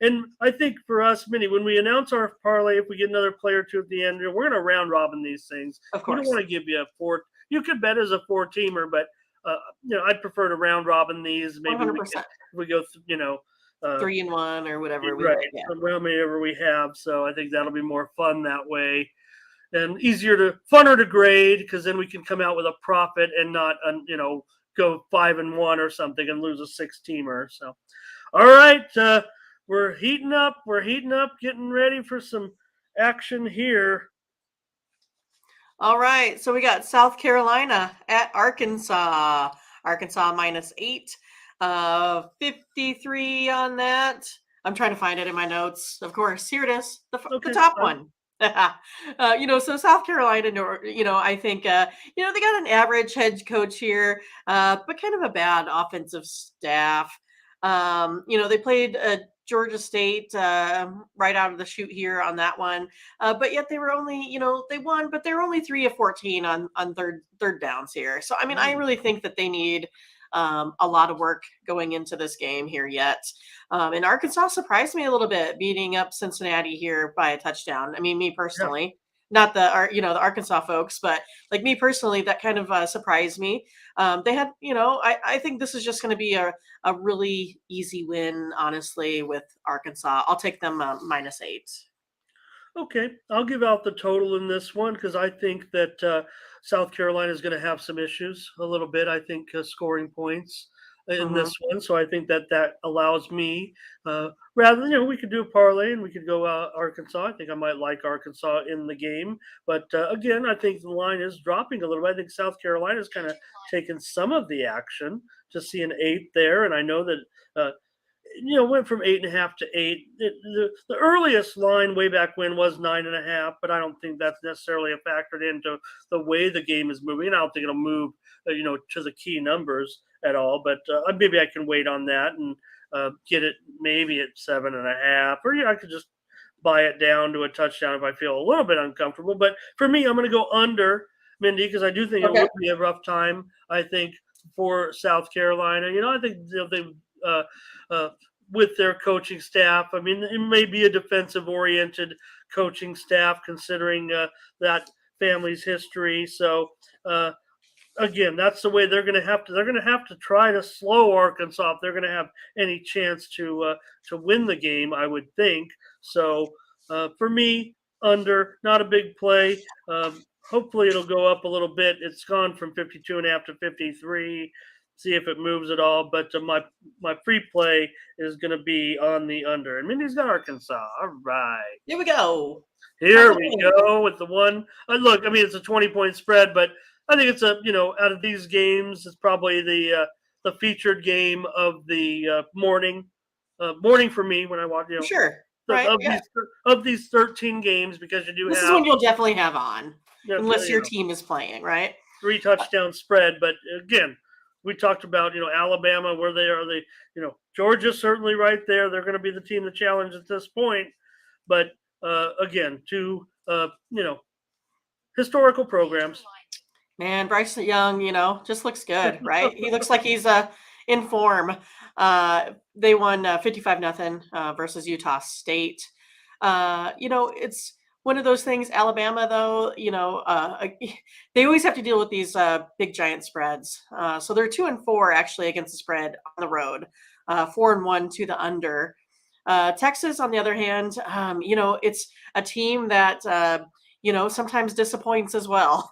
Speaker 1: And I think for us, Minnie, when we announce our parlay, if we get another player or two at the end, we're going to round robin these things.
Speaker 2: Of course.
Speaker 1: We don't want to give you a 4. You could bet as a 4-teamer, but, I'd prefer to round robin these. Maybe
Speaker 2: 100%.
Speaker 1: we go,
Speaker 2: 3-1 or whatever.
Speaker 1: Right. Whatever we have. So I think that'll be more fun that way. And funner to grade, because then we can come out with a profit and not, go 5-1 or something and lose a 6-teamer. So, all right, we're heating up, getting ready for some action here.
Speaker 2: All right, so we got South Carolina at Arkansas. Arkansas -8, 53 on that. I'm trying to find it in my notes. Of course, here it is, the top one. So South Carolina, I think, they got an average head coach here, but kind of a bad offensive staff. They played Georgia State right out of the chute here on that one, but yet they were only, they won, but they're only 3 of 14 on third downs here. So I mean, I really think that they need a lot of work going into this game here yet. And Arkansas surprised me a little bit, beating up Cincinnati here by a touchdown. I mean, me personally, not the Arkansas folks, but like me personally, that kind of surprised me. They had, I think this is just going to be a really easy win, honestly, with Arkansas. I'll take them -8.
Speaker 1: Okay, I'll give out the total in this one because I think that South Carolina is going to have some issues a little bit. I think scoring points in this one, so I think that allows me rather we could do a parlay and we could go Arkansas. I think I might like Arkansas in the game, but again, I think the line is dropping a little bit. I think South Carolina is kind of taken some of the action to see an 8 there, and I know that. Went from 8.5 to 8. The earliest line way back when was 9.5, but I don't think that's necessarily factored into the way the game is moving. I don't think it'll move, to the key numbers at all. But maybe I can wait on that and get it maybe at 7.5, or I could just buy it down to a touchdown if I feel a little bit uncomfortable. But for me, I'm going to go under. Mindy, because I do think it
Speaker 2: Okay.
Speaker 1: would be a rough time. I think for South Carolina. I think they uh, uh, with their coaching staff. I mean, it may be a defensive-oriented coaching staff considering that family's history. So uh, again, that's the way they're going to have to. They're going to have to try to slow Arkansas if they're going to have any chance to win the game. I would think so. For me, under not a big play. Hopefully, it'll go up a little bit. It's gone from 52.5 to 53. See if it moves at all. But my free play is going to be on the under. And Mindy's got Arkansas. All right.
Speaker 2: Here we go.
Speaker 1: Here
Speaker 2: Couple
Speaker 1: we
Speaker 2: points.
Speaker 1: go with the one. Look, I mean, it's a 20-point spread, but I think it's out of these games, it's probably the featured game of the morning. Morning for me when I watch,
Speaker 2: Sure. Right.
Speaker 1: of
Speaker 2: Yeah.
Speaker 1: these 13 games, because you do
Speaker 2: This is
Speaker 1: have
Speaker 2: one you'll definitely have on, unless your
Speaker 1: know,
Speaker 2: team is playing, right?
Speaker 1: 3 touchdown spread. But again, we talked about Alabama, where they are. Georgia certainly right there. They're going to be the team to challenge at this point. But again, two historical programs.
Speaker 2: Man, Bryce Young, just looks good, right? He looks like he's in form. They won 55-0 versus Utah State. It's one of those things. Alabama, though, they always have to deal with these big giant spreads. So they're 2-4 actually against the spread on the road, 4-1 to the under. Texas, on the other hand, it's a team that sometimes disappoints as well.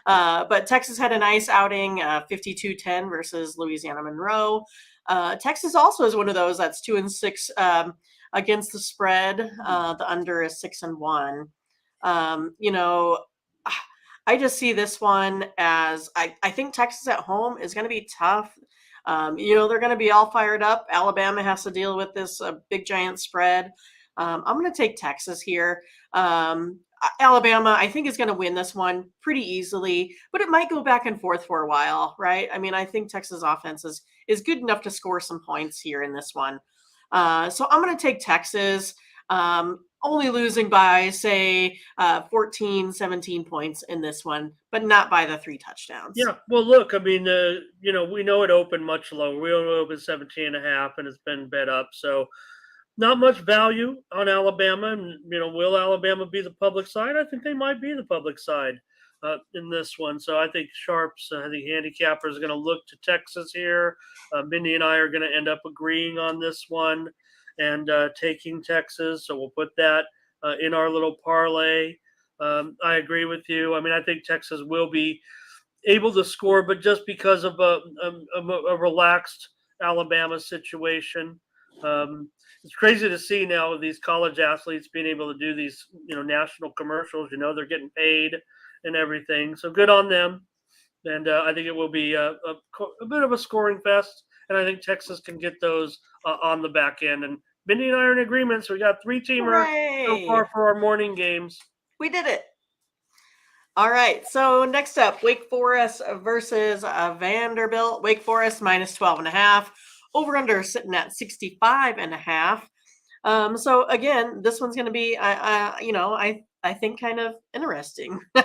Speaker 2: But Texas had a nice outing, 52-10 versus Louisiana Monroe. Texas also is one of those that's 2-6 against the spread. The under is 6-1. I just see this one as I think Texas at home is going to be tough. They're going to be all fired up. Alabama has to deal with this big giant spread. I'm going to take Texas here. Alabama, I think, is going to win this one pretty easily, but it might go back and forth for a while, right? I mean, I think Texas offense is good enough to score some points here in this one. So I'm going to take Texas, only losing by, say, 14, 17 points in this one, but not by the 3 touchdowns.
Speaker 1: Yeah, well, look, I mean, we know it opened much lower. We only opened 17.5, and it's been bet up. So not much value on Alabama. And, will Alabama be the public side? I think they might be the public side in this one. So I think sharps, I think handicappers are going to look to Texas here. Mindy and I are going to end up agreeing on this one and taking Texas. So we'll put that in our little parlay. I agree with you. I mean, I think Texas will be able to score, but just because of a relaxed Alabama situation. It's crazy to see now these college athletes being able to do these, national commercials. They're getting paid and everything. So good on them. And I think it will be a bit of a scoring fest. And I think Texas can get those on the back end. And Mindy and I are in agreement. So we got 3-teamer so far for our morning games.
Speaker 2: We did it. All right. So next up, Wake Forest versus Vanderbilt. Wake Forest minus 12.5. Over under sitting at 65.5. So again, this one's going to be, I think kind of interesting. Wake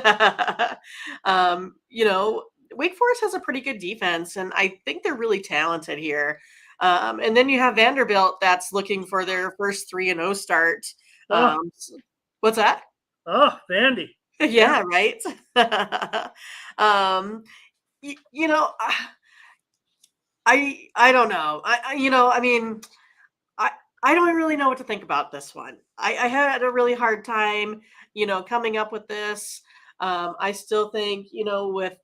Speaker 2: Forest has a pretty good defense, and I think they're really talented here. And then you have Vanderbilt that's looking for their first 3-0 start. What's that?
Speaker 1: Oh, Vandy.
Speaker 2: Yeah, right. I don't know. I don't really know what to think about this one. I had a really hard time, coming up with this. I still think, with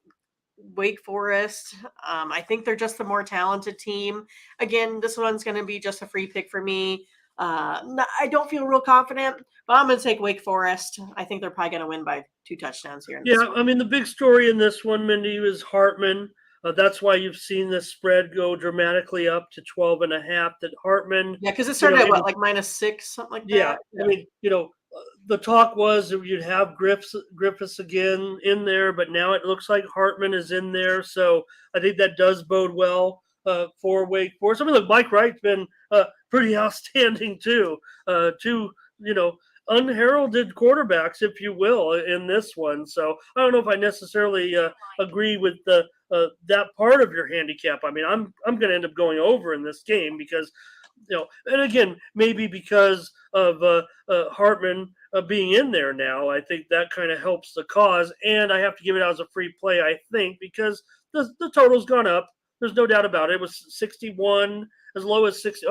Speaker 2: Wake Forest, I think they're just the more talented team. Again, this one's going to be just a free pick for me. I don't feel real confident, but I'm going to take Wake Forest. I think they're probably going to win by 2 touchdowns here.
Speaker 1: I mean, the big story in this one, Mindy, is Hartman. That's why you've seen the spread go dramatically up to 12.5. That Hartman.
Speaker 2: Yeah, because it started at what, like -6, something like that?
Speaker 1: Yeah. I mean, the talk was that you'd have Griffiths again in there, but now it looks like Hartman is in there. So I think that does bode well for Wake Forest. I mean, look, Mike Wright's been pretty outstanding too. unheralded quarterbacks, if you will, in this one. So I don't know if I necessarily agree with the that part of your handicap. I mean, I'm going to end up going over in this game because and again, maybe because of Hartman being in there now, I think that kind of helps the cause. And I have to give it out as a free play, I think, because the total's gone up. There's no doubt about it. It was 61, as low as 60.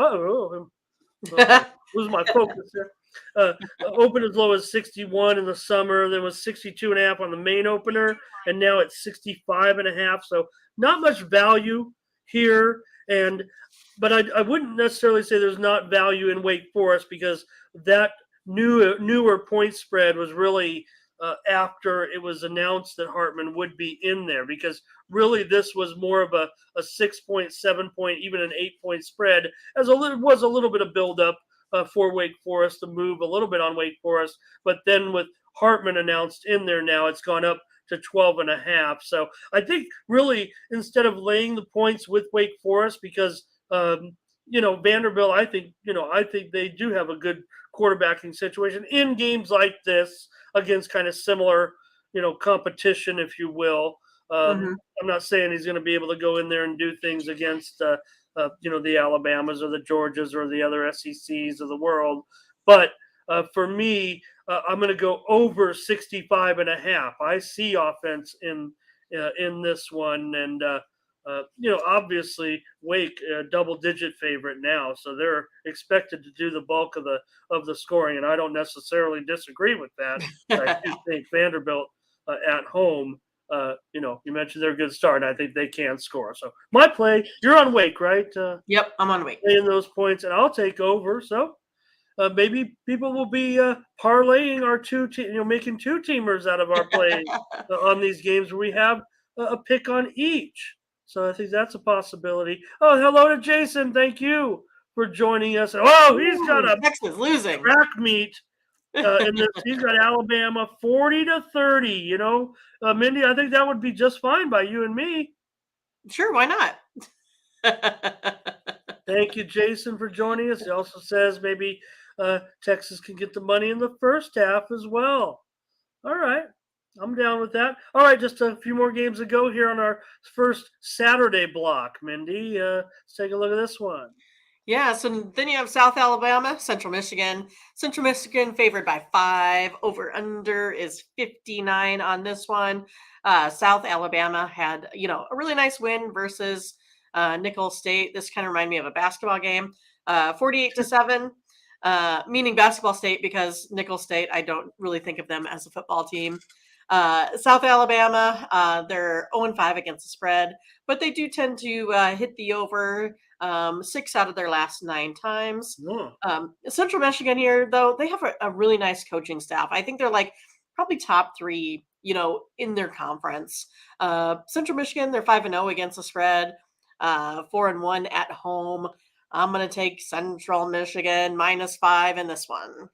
Speaker 1: Lose my focus there. Uh, Opened as low as 61 in the summer, then was 62.5 on the main opener, and now it's 65.5. So not much value here. But I wouldn't necessarily say there's not value in Wake Forest because that newer point spread was really after it was announced that Hartman would be in there, because really this was more of a 6 point, 7 point, even an 8 point spread, as was a little bit of buildup for Wake Forest to move a little bit on Wake Forest. But then with Hartman announced in there now, it's gone up to 12.5. So I think really instead of laying the points with Wake Forest, because Vanderbilt, I think they do have a good quarterbacking situation in games like this against kind of similar, competition, if you will.
Speaker 2: Mhm.
Speaker 1: I'm not saying he's going to be able to go in there and do things against, the Alabamas or the Georgias or the other SECs of the world. But for me, I'm going to go over 65.5. I see offense in this one, and obviously Wake a double-digit favorite now, so they're expected to do the bulk of the scoring, and I don't necessarily disagree with that. I do think Vanderbilt at home. You mentioned they're a good start, and I think they can score. So my play, you're on Wake, right?
Speaker 2: Yep, I'm on Wake.
Speaker 1: Playing those points, and I'll take over. So maybe people will be parlaying our making two teamers out of our plays on these games where we have a pick on each. So I think that's a possibility. Oh, hello to Jason. Thank you for joining us. Oh, he's got a
Speaker 2: Texas losing.
Speaker 1: track meet in this. He's got Alabama 40-30. Mindy, I think that would be just fine by you and me.
Speaker 2: Sure, why not?
Speaker 1: Thank you, Jason, for joining us. He also says maybe Texas can get the money in the first half as well. All right. I'm down with that. All right, just a few more games to go here on our first Saturday block. Mindy, let's take a look at this one.
Speaker 2: Yeah, so then you have South Alabama, Central Michigan. Central Michigan favored by 5. Over under is 59 on this one. South Alabama had, a really nice win versus Nicholls State. This kind of reminded me of a basketball game. 48-7, meaning basketball state, because Nicholls State, I don't really think of them as a football team. South Alabama, they're 0-5 against the spread, but they do tend to hit the over 6 out of their last 9 times. Central Michigan here, though, they have a really nice coaching staff. I think they're like probably top 3, in their conference. Central Michigan, they're 5-0 against the spread, 4-1 at home. I'm going to take Central Michigan -5 in this one.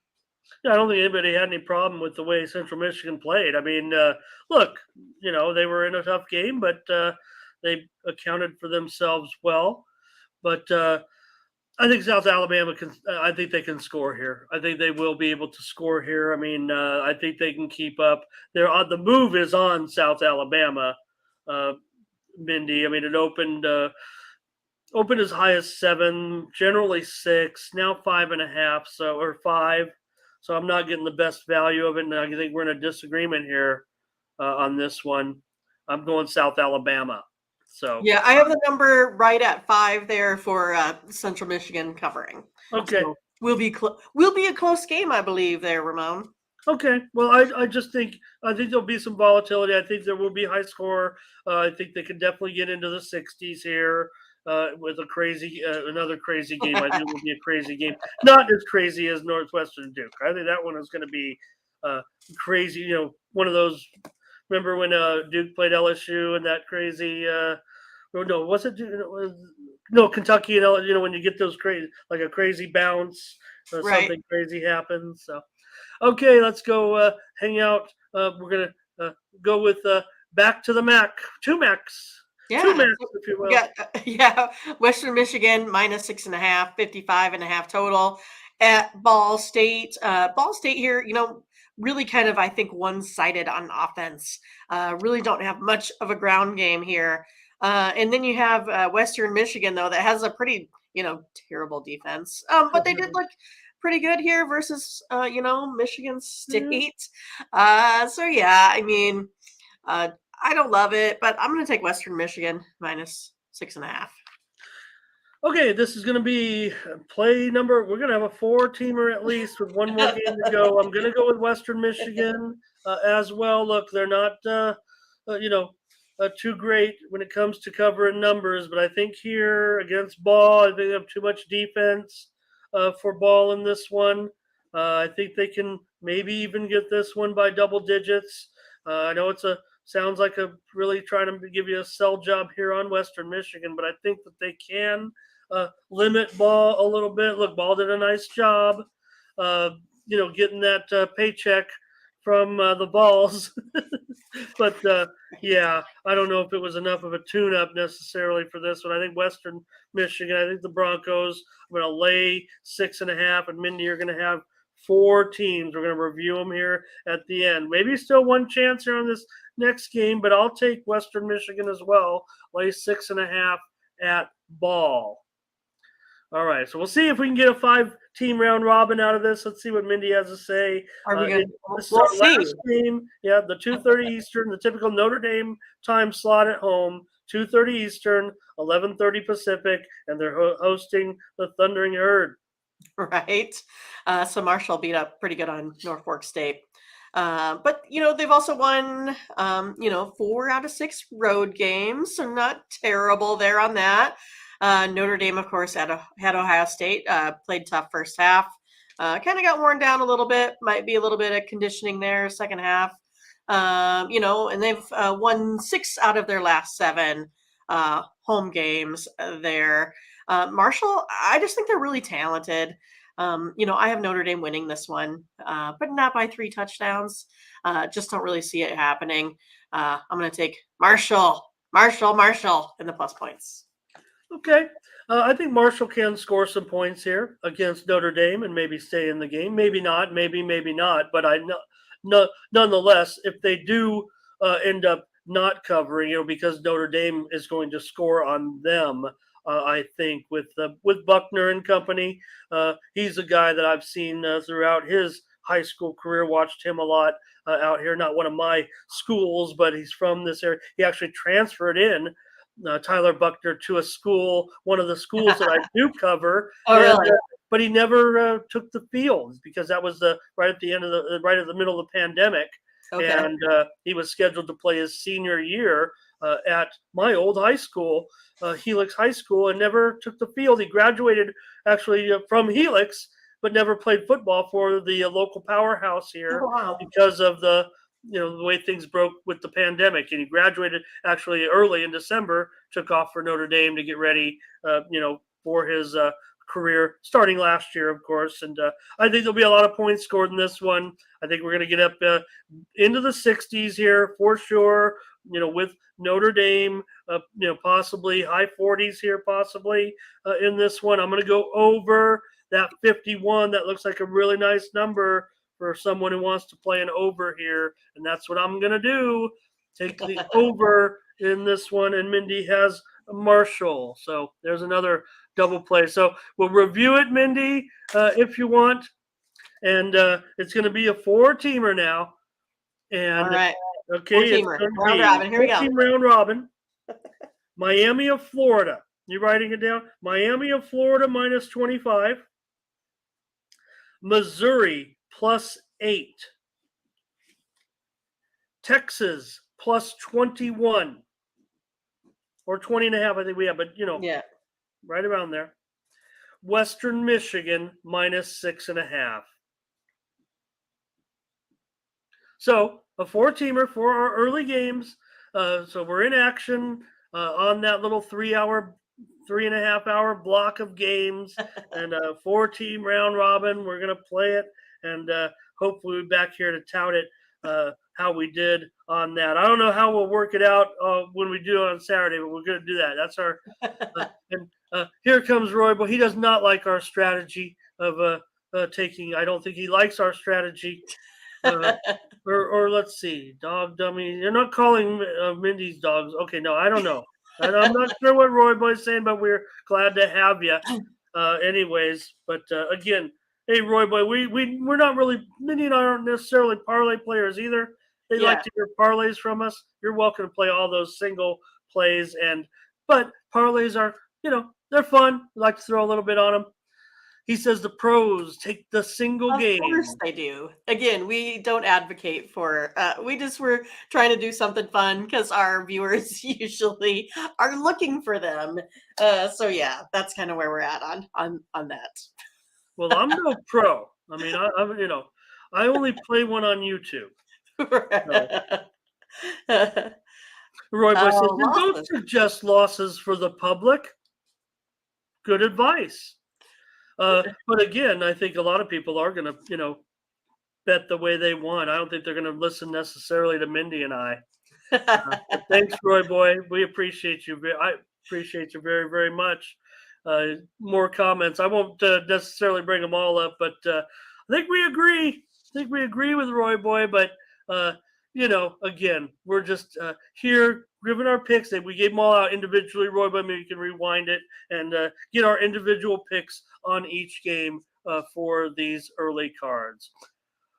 Speaker 1: I don't think anybody had any problem with the way Central Michigan played. I mean, look, they were in a tough game, but they accounted for themselves well. But I think South Alabama can. I think they can score here. I think they will be able to score here. I mean, I think they can keep up. The move is on South Alabama, Mindy. I mean, it opened as high as 7, generally 6, now 5.5, or 5. So I'm not getting the best value of it, and I think we're in a disagreement here on this one. I'm going South Alabama. So
Speaker 2: yeah, I have the number right at 5 there for Central Michigan covering.
Speaker 1: Okay,
Speaker 2: so will be a close game, I believe, there, Ramon.
Speaker 1: Okay, well, I think there'll be some volatility. I think there will be high score. I think they can definitely get into the 60s here with another crazy game. I think it will be a crazy game, not as crazy as Northwestern Duke. I think that one is going to be crazy. One of those. Remember when Duke played LSU and that crazy? No, was it? No, Kentucky and LSU. When you get those crazy, like a crazy bounce,
Speaker 2: Right.
Speaker 1: something crazy happens. So. Okay, let's go hang out. We're going to go with back to the MAC. 2 MACs.
Speaker 2: Yeah.
Speaker 1: 2 MACs, if you will.
Speaker 2: Yeah. Western Michigan -6.5, 55.5 total. at Ball State. Ball State here, really kind of, I think, one-sided on offense. Really don't have much of a ground game here. And then you have Western Michigan, though, that has a pretty, terrible defense. But they did look pretty good here versus, Michigan State. So, yeah, I mean, I don't love it, but I'm going to take Western Michigan minus 6.5.
Speaker 1: Okay, this is going to be play number. We're going to have a 4-teamer at least with one more game to go. I'm going to go with Western Michigan as well. Look, they're not, too great when it comes to covering numbers, but I think here against Ball, I think they have too much defense for Ball in this one. I think they can maybe even get this one by double digits. I know sounds like a really trying to give you a sell job here on Western Michigan, but I think that they can limit Ball a little bit. Look, Ball did a nice job, getting that paycheck from the Balls. But yeah, I don't know if it was enough of a tune-up necessarily for this one. I think Western Michigan, I think the Broncos, I'm going to lay 6.5, and Mindy, you're going to have 4 teams. We're going to review them here at the end. Maybe still one chance here on this next game, but I'll take Western Michigan as well. Lay 6.5 at Ball. All right, so we'll see if we can get a 5-team round robin out of this. Let's see what Mindy has to say.
Speaker 2: Are we going
Speaker 1: This is our last game. Yeah, the 2:30 Eastern, the typical Notre Dame time slot at home. 2:30 Eastern, 11:30 Pacific, and they're hosting the Thundering Herd.
Speaker 2: Right. So Marshall beat up pretty good on Norfolk State. But, they've also won, 4 out of 6 road games. So not terrible there on that. Notre Dame, of course, had Ohio State, played tough first half. Kind of got worn down a little bit. Might be a little bit of conditioning there second half. And they've won 6 out of their last 7 home games there. Marshall, I just think they're really talented. I have Notre Dame winning this one, but not by 3 touchdowns. Just don't really see it happening. I'm going to take Marshall in the plus points.
Speaker 1: Okay. I think Marshall can score some points here against Notre Dame and maybe stay in the game. Maybe not. Maybe not. But I know, nonetheless, if they do end up not covering, because Notre Dame is going to score on them. I think with Buckner and company, he's a guy that I've seen throughout his high school career. Watched him a lot out here. Not one of my schools, but he's from this area. He actually transferred in. Tyler Buckner to a school, one of the schools that I do cover.
Speaker 2: Oh, really?
Speaker 1: But he never took the field because that was right at the middle of the pandemic. Okay. And he was scheduled to play his senior year at my old high school, Helix High School, and never took the field. He graduated actually from Helix, but never played football for the local powerhouse here.
Speaker 2: Oh, wow.
Speaker 1: Because of the way things broke with the pandemic. And he graduated actually early in December, took off for Notre Dame to get ready, for his career starting last year, of course. And I think there'll be a lot of points scored in this one. I think we're going to get up into the 60s here for sure, with Notre Dame, possibly high 40s here, possibly in this one. I'm going to go over that 51. That looks like a really nice number for someone who wants to play an over here. And that's what I'm going to do. Take the over in this one. And Mindy has Marshall. So there's another double play. So we'll review it, Mindy, if you want. And it's going to be a 4-teamer now. And
Speaker 2: all right.
Speaker 1: Okay.
Speaker 2: Round robin. Here we go.
Speaker 1: Round robin. Miami of Florida. You writing it down? Miami of Florida minus 25. Missouri +8. Texas +21 or 20.5, I think we have, but
Speaker 2: yeah,
Speaker 1: right around there. Western Michigan -6.5. So a 4-teamer for our early games. So we're in action on that little 3.5-hour block of games and a 4-team round robin. We're going to play it and hopefully we'll be back here to tout it how we did on that. I don't know how we'll work it out when we do it on Saturday, but we're going to do that. That's our and here comes Roy, but he does not like our strategy of taking. I don't think he likes our strategy. Uh, or let's see, dog dummy. You're not calling Mindy's dogs. Okay, no, I don't know. I'm not sure what Roy Boy's saying, but we're glad to have you. Anyways, but again, hey Roy Boy, we're not really. Mindy and I aren't necessarily parlay players either. They like
Speaker 2: Yeah.
Speaker 1: to hear parlays from us. You're welcome to play all those single plays, but parlays are, they're fun. We like to throw a little bit on them. He says the pros take the single
Speaker 2: Of
Speaker 1: game.
Speaker 2: course they do. Again, we don't advocate for we just were trying to do something fun because our viewers usually are looking for them. So yeah, that's kind of where we're at on that.
Speaker 1: Well, I'm no pro. I mean, I only play one on YouTube. So, Roy Boy says, then don't
Speaker 2: Losses.
Speaker 1: suggest losses for the public. Good advice. But again, I think a lot of people are going to, bet the way they want. I don't think they're going to listen necessarily to Mindy and I. Thanks, Roy Boy. We appreciate you. I appreciate you very, very much. More comments. I won't necessarily bring them all up, but I think we agree. I think we agree with Roy Boy, but again, we're just here giving our picks. We gave them all out individually. Roy Boy, maybe you can rewind it and get our individual picks on each game for these early cards.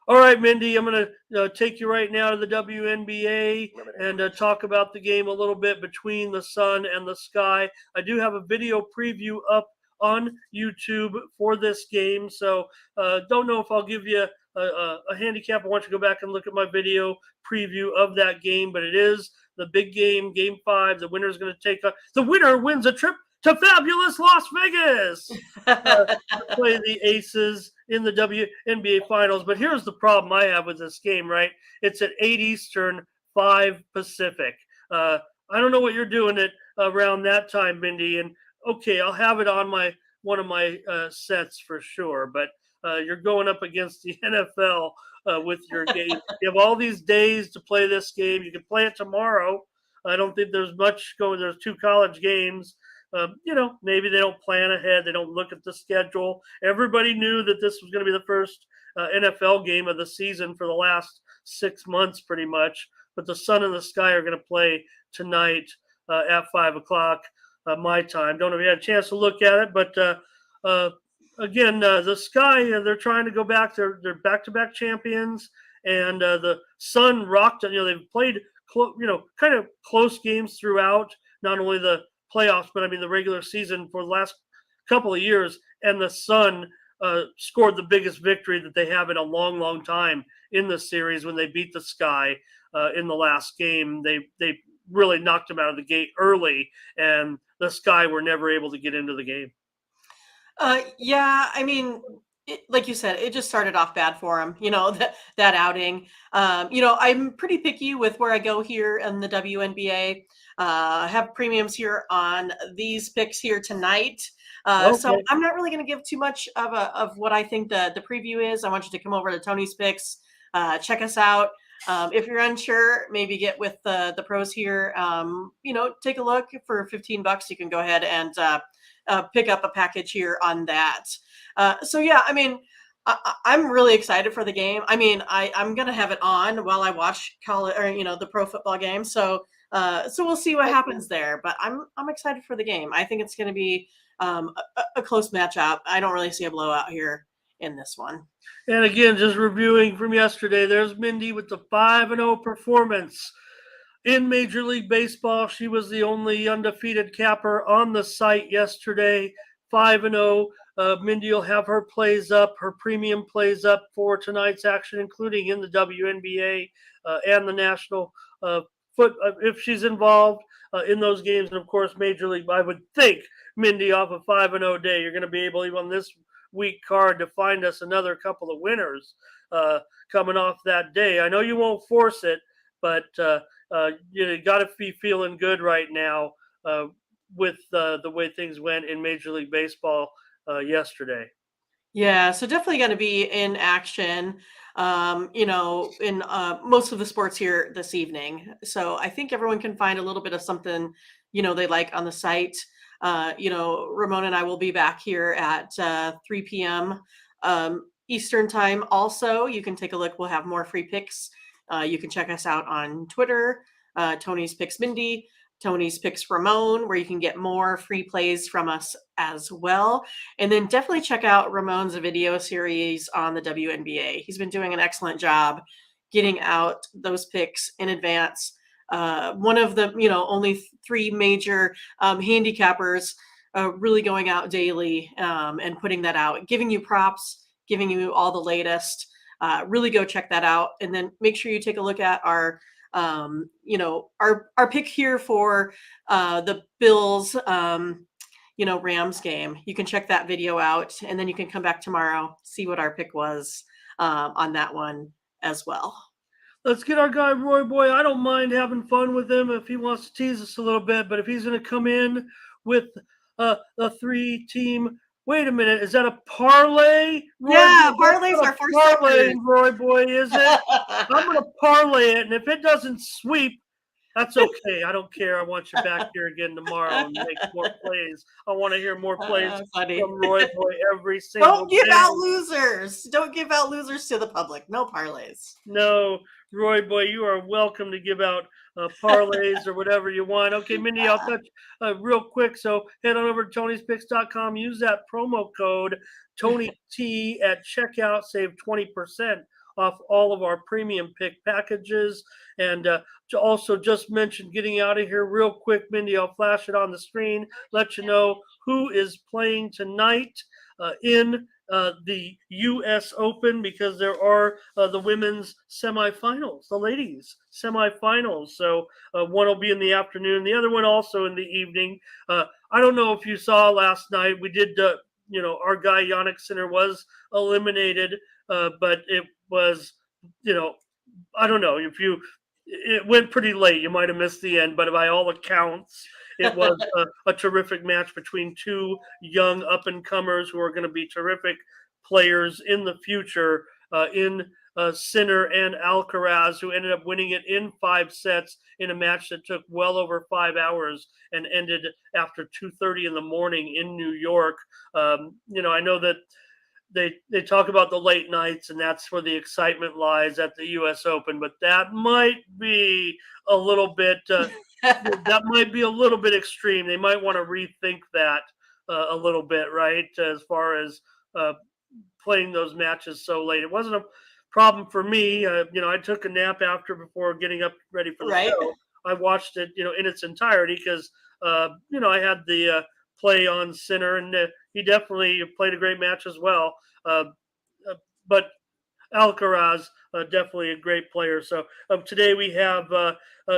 Speaker 1: All right, Mindy, I'm going to take you right now to the WNBA and talk about the game a little bit between the sun and the sky. I do have a video preview up on YouTube for this game, so don't know if I'll give you a handicap. I want you to go back and look at my video preview of that game, but it is the big game, Game 5. The winner is going to the winner wins a trip to fabulous Las Vegas to play the Aces in the WNBA Finals. But here's the problem I have with this game, right? It's at 8 Eastern, 5 Pacific. I don't know what you're doing at around that time, Mindy. And okay, I'll have it on one of my sets for sure. But you're going up against the NFL with your game. You have all these days to play this game. You can play it tomorrow. I don't think there's much going. There's 2 college games. Maybe they don't plan ahead. They don't look at the schedule. Everybody knew that this was going to be the first NFL game of the season for the last 6 months, pretty much. But the sun and the sky are going to play tonight at 5 o'clock my time. Don't know if you had a chance to look at it, but again, the sky, they're trying to go back. They're back-to-back champions, and the sun rocked. They've played kind of close games throughout. Not only the playoffs, but I mean the regular season for the last couple of years, and the Sun scored the biggest victory that they have in a long, long time in the series when they beat the Sky in the last game. They really knocked them out of the gate early, and the Sky were never able to get into the game.
Speaker 2: Yeah, I mean, like you said, it just started off bad for him. That outing. I'm pretty picky with where I go here in the WNBA. I have premiums here on these picks here tonight. So
Speaker 1: Okay.
Speaker 2: I'm not really going to give too much of what I think the preview is. I want you to come over to Tony's Picks, check us out. If you're unsure, maybe get with the pros here. Take a look for $15. You can go ahead and pick up a package here on that. So yeah, I mean, I'm really excited for the game. I mean, I'm gonna have it on while I watch college or the pro football game. So we'll see what happens there. But I'm excited for the game. I think it's going to be a close matchup. I don't really see a blowout here in this one.
Speaker 1: And again, just reviewing from yesterday, there's Mindy with the 5-0 performance in Major League Baseball. She was the only undefeated capper on the site yesterday. 5-0. Mindy will have her plays up, her premium plays up for tonight's action, including in the WNBA and the National if she's involved in those games. And of course, Major League, I would think, Mindy, off a 5-0 day, you're going to be able, even on this week card, to find us another couple of winners coming off that day. I know you won't force it, but you got to be feeling good right now with the way things went in Major League Baseball yesterday.
Speaker 2: Yeah, so definitely going to be in action, in most of the sports here this evening. So I think everyone can find a little bit of something, they like on the site. Ramon and I will be back here at 3 p.m. Eastern time. Also, you can take a look. We'll have more free picks. You can check us out on Twitter, Tony's Picks Mindy, Tony's Picks Ramon, where you can get more free plays from us as well. And then definitely check out Ramon's video series on the WNBA. He's been doing an excellent job getting out those picks in advance. One of the, only 3 major handicappers really going out daily and putting that out, giving you props, giving you all the latest. Really go check that out. And then make sure you take a look at our pick here for the Bills, Rams game. You can check that video out, and then you can come back tomorrow, see what our pick was on that one as well.
Speaker 1: Let's get our guy Roy Boy. I don't mind having fun with him if he wants to tease us a little bit, but if he's going to come in with a 3-team, wait a minute, is that a parlay? Roy
Speaker 2: Yeah,
Speaker 1: Boy?
Speaker 2: parlay's our first
Speaker 1: parlay,
Speaker 2: segment.
Speaker 1: Roy Boy, is it? I'm going to parlay it, and if it doesn't sweep, that's okay. I don't care. I want you back here again tomorrow and make more plays. I want to hear more plays from Roy Boy every single
Speaker 2: Don't give
Speaker 1: day.
Speaker 2: out losers. Don't give out losers to the public. No parlays.
Speaker 1: No, Roy Boy, you are welcome to give out parlays or whatever you want. Okay, Mindy, I'll touch real quick. So head on over to Tony'sPicks.com. Use that promo code TonyT at checkout. Save 20% off all of our premium pick packages. And also just mention getting out of here real quick, Mindy, I'll flash it on the screen, let you know who is playing tonight in the U.S. Open, because there are the women's semifinals, the ladies semifinals. So one will be in the afternoon, the other one also in the evening. I don't know if you saw last night, we did, our guy Yannick Sinner was eliminated, but it was, I don't know if it went pretty late. You might have missed the end, but by all accounts, it was a terrific match between 2 young up-and-comers who are going to be terrific players in the future in Sinner and Alcaraz, who ended up winning it in 5 sets in a match that took well over 5 hours and ended after 2:30 in the morning in New York. I know that they talk about the late nights, and that's where the excitement lies at the U.S. Open, but that might be a little bit extreme. They might want to rethink that a little bit, right? As far as playing those matches so late. It wasn't a problem for me. I took a nap before getting up ready for the show. I watched it, in its entirety because, I had the play on Sinner, and he definitely played a great match as well. But Alcaraz, definitely a great player. So today we have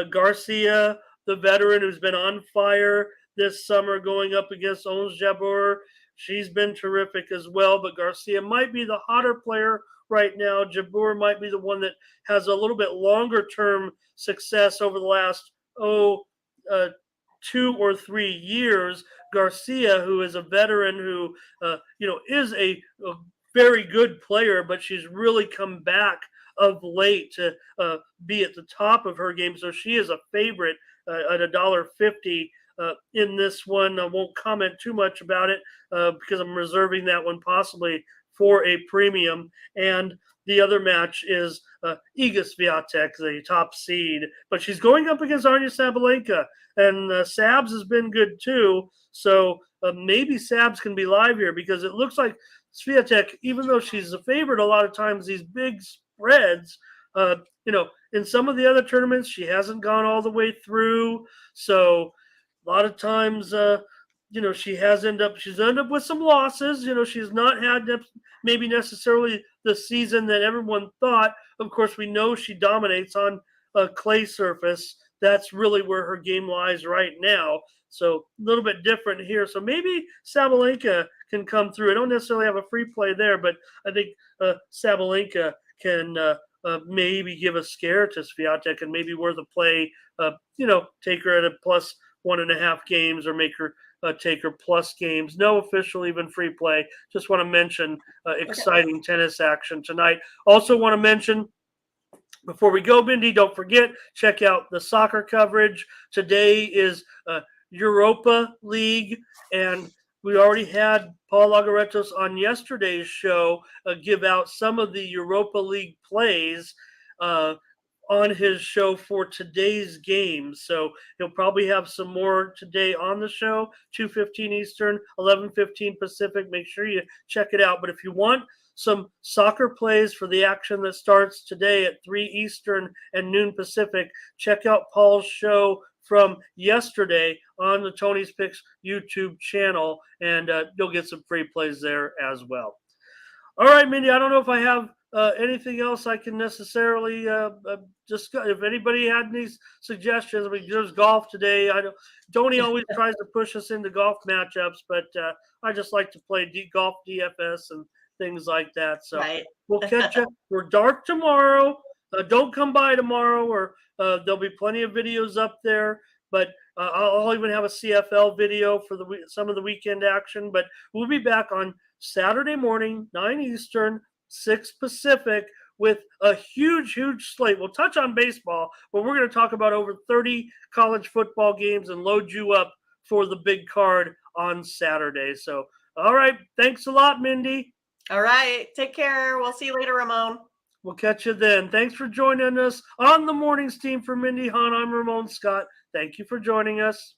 Speaker 1: Garcia, the veteran who's been on fire this summer, going up against Ons Jabeur. She's been terrific as well, but Garcia might be the hotter player right now. Jabeur might be the one that has a little bit longer term success over the last 2 or 3 years. Garcia, who is a veteran, who is a very good player, but she's really come back of late to be at the top of her game. So she is a favorite at $1.50 in this one. I won't comment too much about it because I'm reserving that one possibly for a premium. And the other match is Iga Swiatek, the top seed, but she's going up against Aryna Sabalenka, and Sabs has been good too. So maybe Sabs can be live here, because it looks like Swiatek, even though she's a favorite a lot of times, these big spreads, in some of the other tournaments, she hasn't gone all the way through. So a lot of times, she's ended up with some losses. She's not had maybe necessarily the season that everyone thought. Of course, we know she dominates on a clay surface. That's really where her game lies right now. So a little bit different here. So maybe Sabalenka can come through. I don't necessarily have a free play there, but I think Sabalenka can maybe give a scare to Swiatek, and maybe worth a play. Take her at a plus 1.5 games, or make her take her plus games. No official, even free play. Just want to mention exciting tennis action tonight. Also want to mention, before we go, Mindy, don't forget, check out the soccer coverage. Today is Europa League, and We already had Paul Lagaretos on yesterday's show give out some of the Europa League plays on his show for today's game. So he'll probably have some more today on the show, 2:15 Eastern, 11:15 Pacific. Make sure you check it out. But if you want some soccer plays for the action that starts today at 3 Eastern and noon Pacific, check out Paul's show from yesterday on the Tony's Picks YouTube channel, and you'll get some free plays there as well. All right, Mindy, I don't know if I have anything else I can necessarily discuss. If anybody had any suggestions, I mean, there's golf today. I know Tony always tries to push us into golf matchups, but I just like to play golf DFS and things like that. So
Speaker 2: Right.
Speaker 1: we'll catch you. We're dark tomorrow. Don't come by tomorrow, or there'll be plenty of videos up there. But I'll even have a CFL video for some of the weekend action. But we'll be back on Saturday morning, 9 Eastern, 6 Pacific, with a huge, huge slate. We'll touch on baseball, but we're going to talk about over 30 college football games and load you up for the big card on Saturday. So, all right. Thanks a lot, Mindy.
Speaker 2: All right. Take care. We'll see you later, Ramon.
Speaker 1: We'll catch you then. Thanks for joining us on the Mornings team for Mindy Hahn. I'm Ramon Scott. Thank you for joining us.